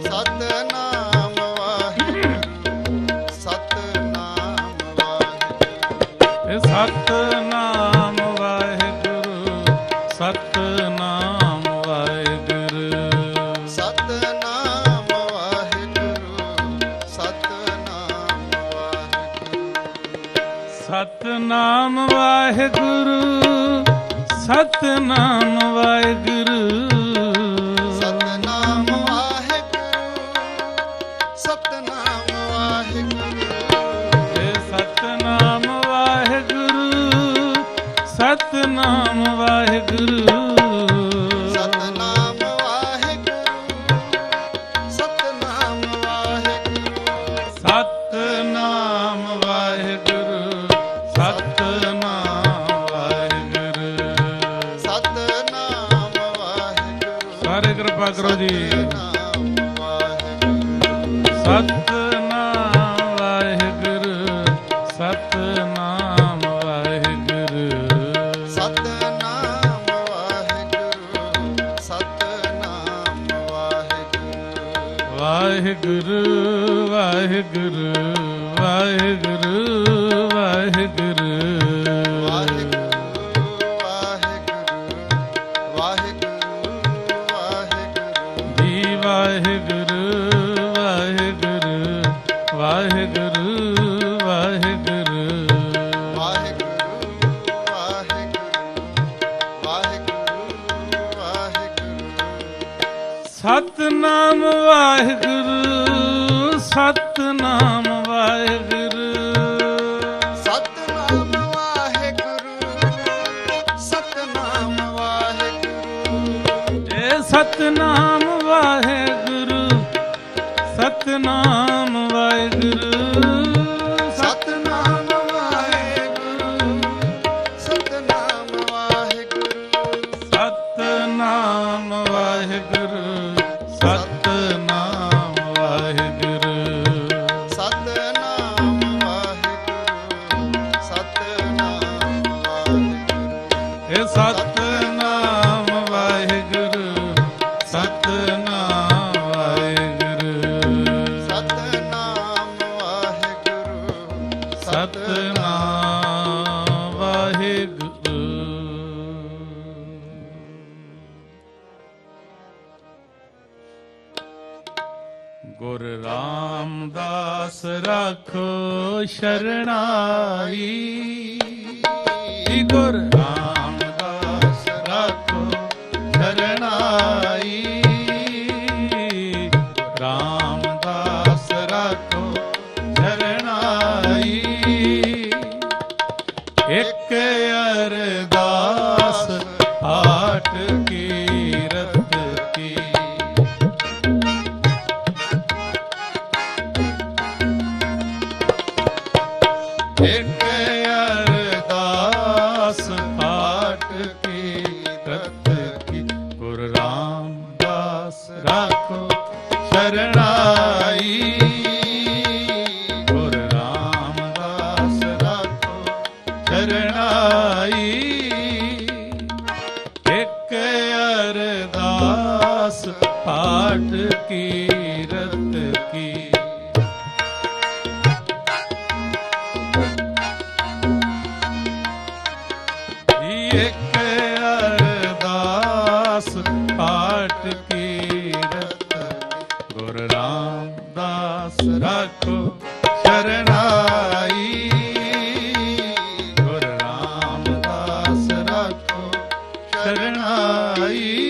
ਸਤਨਾਮ ਵਾਹਿਗੁਰੂ ਸਤਨਾਮ ਵਾਹਿਗੁਰੂ ਸਤਨਾਮ ਵਾਹਿਗੁਰੂ ਸਤਨਾਮ ਵਾਹਿਗੁਰੂ ਸਤਨਾਮ ਵਾਹਿਗੁਰੂ ਸਤਨਾਮ ਵਾਹਿਗੁਰੂ ਇਹ ਸਤਨਾਮ ਵਾਹਿਗੁਰੂ ਸਤਨਾਮ ਵਾਹਿਗੁਰੂ ਸਤਨਾਮ ਵਾਹਿਗੁਰੂ ਸਤਨਾਮ ਵਾਹਿਗੁਰੂ ਸਤਨਾਮ ਵਾਹਿਗੁਰੂ ਸਤਨਾਮ ਵਾਹਿਗੁਰੂ ਸਤਨਾਮ ਵਾਹਿਗੁਰੂ ਸਤਨਾਮ ਵਾਹਿਗੁਰੂ ਇਹ ਸਤਨਾਮ ਵਾਹਿਗੁਰੂ ਸਤਨਾਮ ਵਾਹਿਗੁਰੂ ਸਤਨਾਮ ਵਾਹਿਗੁਰੂ ਸਤਨਾਮ ਵਾਹਿਗੁਰੂ ਸਤਨਾਮ ਵਾਹਿਗੁਰੂ ਸਤਨਾਮ ਵਾਹਿਗੁਰੂ ਸਤਨਾਮ ਵਾਹਿਗੁਰੂ ਸਾਰੇ ਕਿਰਪਾ ਕਰੋ ਜੀ ਸਤਨਾਮ ਵਾਹਿਗੁਰੂ ਸਤਨਾਮ ਵਾਹਿਗੁਰੂ ਸਤਨਾਮ ਵਾਹਿਗੁਰੂ ਸਤਨਾਮ ਵਾਹਿਗੁਰੂ ਸਤਨਾਮ ਵਾਹਿਗੁਰੂ ਵਾਹਿਗੁਰੂ ਵਾਹਿਗੁਰੂ ਵਾਹਿਗੁਰੂ ਵਾਹਿਗੁਰੂ ਵਾਹਿਗੁਰੂ ਵਾਹਿਗੁਰੂ ਵਾਹਿਗੁਰੂ ਜੀ ਵਾਹਿਗੁਰੂ ਵਾਹਿਗੁਰੂ ਵਾਹਿਗੁਰੂ ਵਾਹਿਗੁਰੂ ਵਾਹਿਗੁਰੂ ਵਾਹਿਗੁਰੂ ਵਾਹਿਗੁਰੂ ਸਤਨਾਮ ਵਾਹਿਗੁਰੂ ਸਤਨਾਮ ਵਾਹਿਗੁਰੂ ਸਤਨਾਮ ਵਾਹਿਗੁਰੂ ਸਤਨਾਮ ਵਾਹਿਗੁਰੂ ਇਹ ਸਤਨਾਮ ਵਾਹਿਗੁਰੂ ਸਤਨਾਮ ਵਾਹਿਗੁਰੂ ਸਤਨਾਮ ਵਾਹਿਗੁਰੂ ਸਤਨਾਮ ਵਾਹਿਗੁਰੂ ਸਤਨਾਮ ਵਾਹਿਗੁਰੂ ਸਤਨਾਮ ਵਾਹਿਗੁਰੂ ਸਤਨਾਮ ਵਾਹਿਗੁਰੂ ਸਤਨਾਮ ਵਾਹਿਗੁਰੂ ਇਹ ਸਤਨਾਮ ਵਾਹਿਗੁਰੂ ਸਤਨਾਮ ਵਾਹਿਗੁਰੂ ਸਤਨਾਮ ਵਾਹਿਗੁਰੂ ਸਤਨਾਮ ਵਾਹਿਗੁਰੂ ਗੁਰ ਰਾਮਦਾਸ ਰਾਖੋ ਸ਼ਰਣਾਈ ਗੁਰ ਰਾਮਦਾਸ ਰਾਖੋ ਸ਼ਰਣਾਈ ਰਾਮਦਾਸ ਰਾਖੋ ਸ਼ਰਣਾਈ ਇੱਕ ਅਰਦਾਸ ਪਾਠ ਕੀਰਤ ਕੀ ਇੱਕ ਅਰਦਾਸ ਇੱਕ ਅਰਦਾਸ ਪਾਠ ਕੀਰਤ ਗੁਰ ਰਾਮਦਾਸ ਰਾਖੋ ਸ਼ਰਨਾਈ। ਗੁਰ ਰਾਮਦਾਸ ਰਾਖੋ ਸ਼ਰਨਾਈ।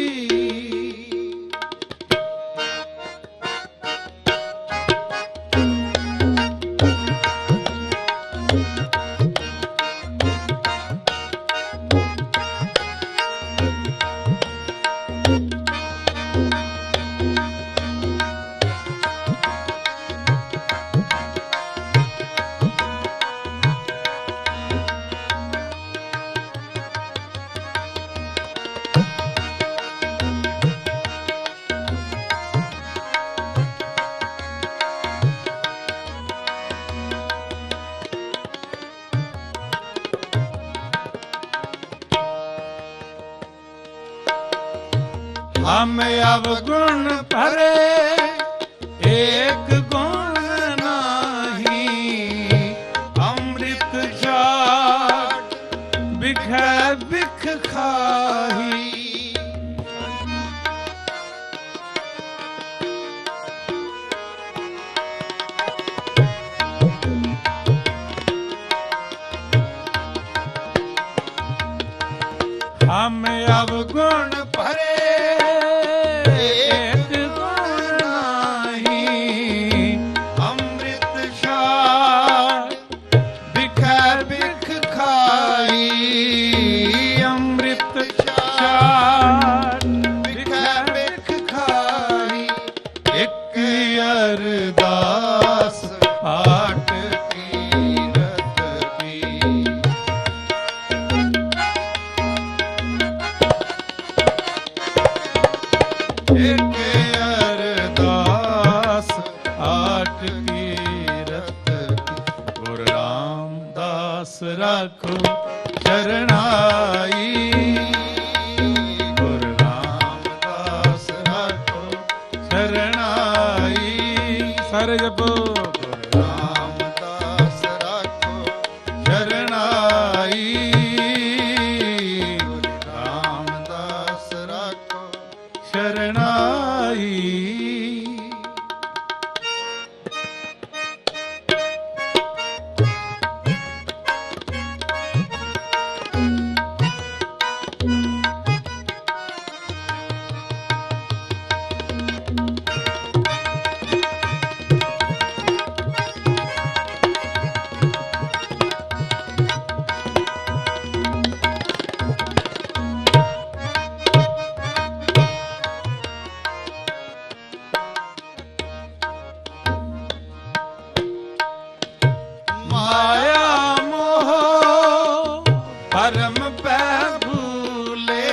हम अवगुण भरे एक गुण नाही। अमृत जाट बिख बिख खाही। हम अवगुण भरे एक गुण नाही। अमृत शार बिख बिख खाई। अमृत शार बिख बिख खाई। एक अरदास पाठ कीरत की। एक अरदास आठ कीरत की। गुर रामदास राखो शरणाई। गुर रामदास राखो शरणाई। सारे जपो गुर रामदास राखो शरणाई। गुर रामदास राखो शरणाई। माया मोह भरम पै भूले।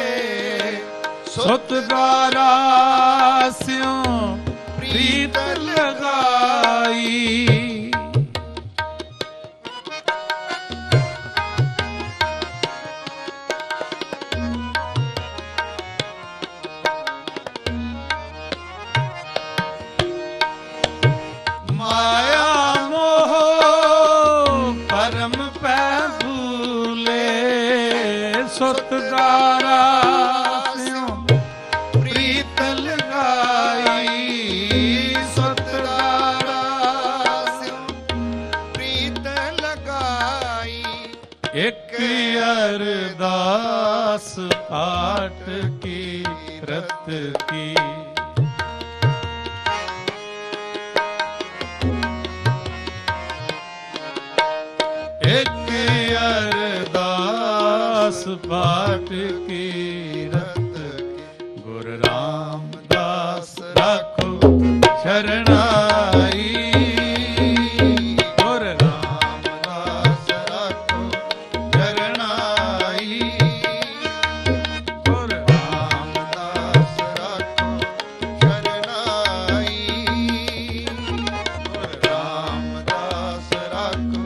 सुत द्वारा स्यों प्रीत लगाई। माया मोह परम पै भूले। सुत द्वारा स्यों प्रीत लगाई। सुत द्वारा स्यों प्रीत लगाई। एक अरदास पाठ कीरत की। एक अरदास पाठ कीरत की। गुर रामदास राखो शरणाई। गुर रामदास राखो शरणाई। गुर रामदास राखो शरणाई। गुर रामदास राखो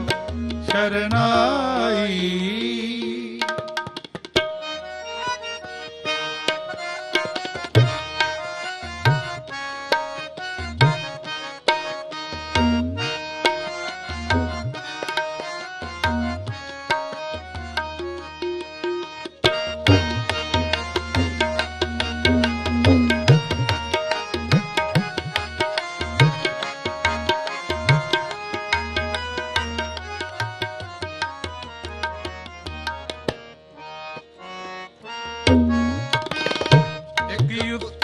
शरणाई।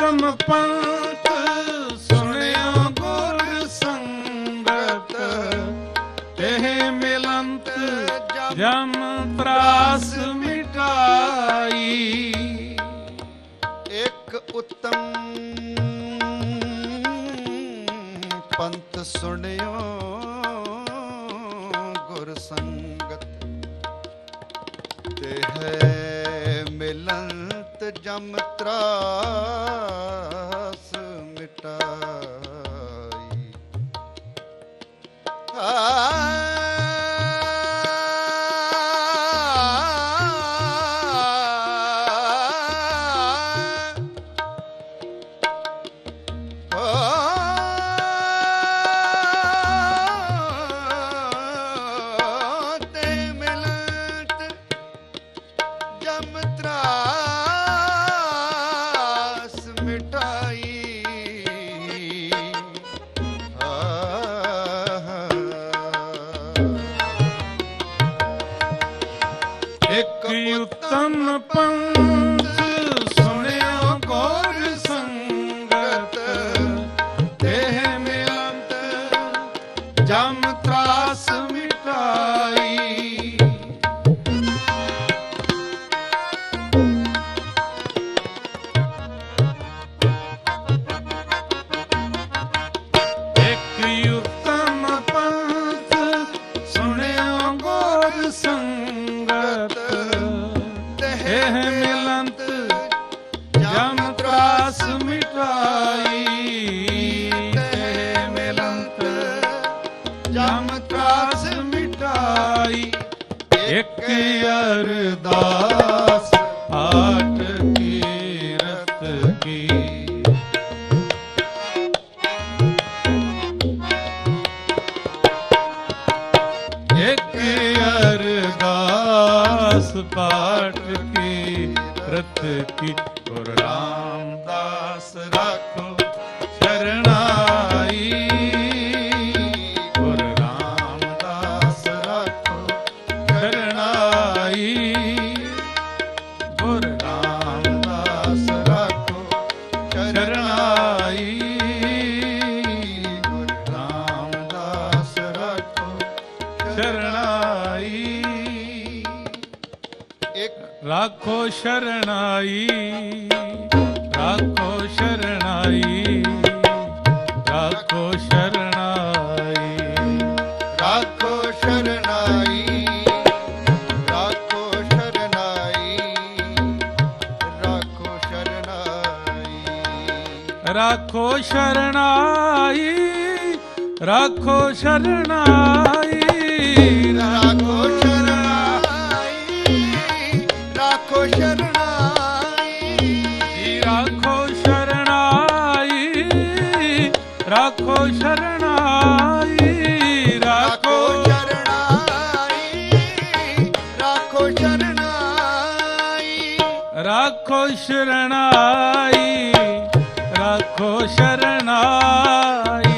ਉੱਤਮ ਪੰਥ ਸੁਣਿਓ ਗੁਰ ਸੰਗਤ, ਇਹ ਮਿਲੰਤ ਜਮ ਤਰਾਸ ਮਿਟਾਈ। ਇੱਕ ਉਤਮ ਪੰਥ ਸੁਣਿਓ ਗੁਰ ਸੰਗਤ, ਤੇ ਹੈ ਮਿਲੰਤ ਜਮ ਤਰਾਸ ਮਿਟਾਈ। ਇੱਕ ਉੱਤਮ ਪੰਥ ਸੁਣਿਓ ਗੁਰ ਸੰਗਤ, ਇਹ ਮਿਲੰਤ ਜਮ ਤਰਾਸ ਮਿਟਾਈ। ਇੱਕ ਉੱਤਮ ਪੰਥ ਸੁਣਿਓ ਗੁਰ ਸੰਗਤ, ਇਹ ਮਿਲੰਤ ਜਮ ਤਰਾਸ ਮਿਟਾਈ। ਇਹ ਮਿਲੰਤ ਜਮ ਤਰਾਸ ਮਿਟਾਈ। ਇੱਕ ਅਰਦਾਸ ਆਟ ਕੀਰਤ ਕੀ, ਇੱਕ ਅਰਦਾਸ ਪਾਠ ਕੀ ਰਤ ਕੀ। ਗੁਰੂ ਰਾਮਦਾਸ ਰਾਖੋ ਸ਼ਰਣਾਈ, ਗੁਰੂ ਰਾਮਦਾਸ ਰਾਖੋ ਸ਼ਰਣਾਈ, ਗੁਰੂ ਰਾਮਦਾਸ ਰਾਖੋ ਸ਼ਰਣਾਈ, ਗੁਰੂ ਰਾਮਦਾਸ ਰਾਖੋ ਸ਼ਰਣਾਈ। ਇੱਕ ਰਾਖੋ ਸ਼ਰਣਾਈ, ਰਾਖੋ ਸ਼ਰਣਾਈ, ਰਾਖੋ ਸ਼ਰਣਾਈ, ਰਾਖੋ ਸ਼ਰਣਾਈ, ਰਾਖੋ ਸ਼ਰਣਾਈ, ਰਾਖੋ ਸ਼ਰਣਾਈ, ਰਾਖੋ ਸ਼ਰਣਾਈ, ਰਾਖੋ ਸ਼ਰਣਾਈ, ਰਾਖੋ ਸ਼ਰਣਾਈ, ਰਾਖੋ ਸ਼ਰਣਾਈ, ਰਾਖੋ ਸ਼ਰਣਾਈ, ਰਾਖੋ ਸ਼ਰਣਾਈ, ਰਾਖੋ ਰਾਖੋ ਸ਼ਰਣਾਈ, ਰਾਖੋ ਸ਼ਰਣਾਈ, ਰਾਖੋ ਸ਼ਰਣਾਈ,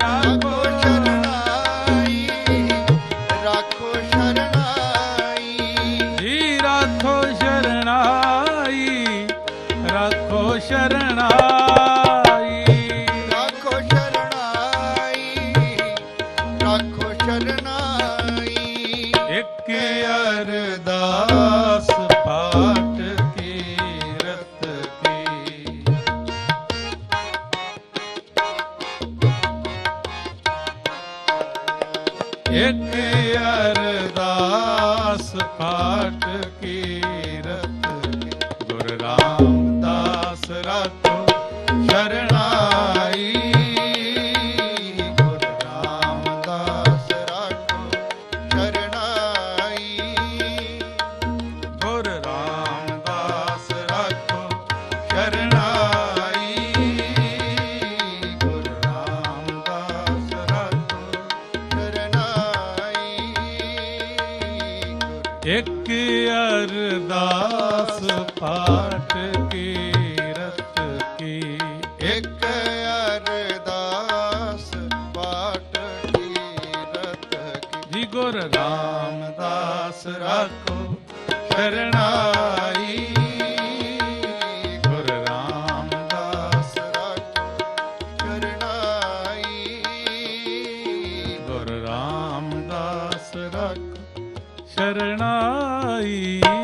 ਰਾਖੋ ਸ਼ਰਣਾਈ, ਰਾਖੋ ਸ਼ਰਣਾਈ, ਰਾਖੋ ਸ਼ਰਣਾਈ, ਰਾਖੋ ਸ਼ਰਣਾਈ, ਰਾਖੋ ਸ਼ਰਣਾਈ, ਰਾਖੋ ਸ਼ਰਣਾਈ, ਰਾਖੋ ਸ਼ਰਣਾਈ। ਇੱਕ ਅਰਦਾਸ ਪਾਠ ਕੀਰਤ ਕੀ, ਇੱਕ ਅਰਦਾਸ ਪਾਠ ਕੀਰਤ ਕੀ। ਗੁਰੂ ਰਾਮਦਾਸ ਰਾਖੋ ਸ਼ਰਣਾਈ, ਗੁਰੂ ਰਾਮਦਾਸ ਰਾਖੋ ਸ਼ਰਣਾਈ, ਗੁਰੂ ਰਾਮਦਾਸ ਰਾਖੋ ਸ਼ਰਣਾਈ, ਗੁਰੂ ਰਾਮਦਾਸ ਰਾਖੋ ਸ਼ਰਣਾਈ, ਇੱਕ ਅਰਦਾਸ ਪਾਠ ਕੀਰਤ ਕੀ। ਇੱਕ ਅਰਦਾਸ ਪਾਠ ਕੀਰਤ ਕੀ। ਜੀ ਗੁਰੂ ਰਾਮਦਾਸ ਰਾਖੋ ਸ਼ਰਣਾਈ, ਗੁਰੂ ਰਾਮਦਾਸ ਪਾਈ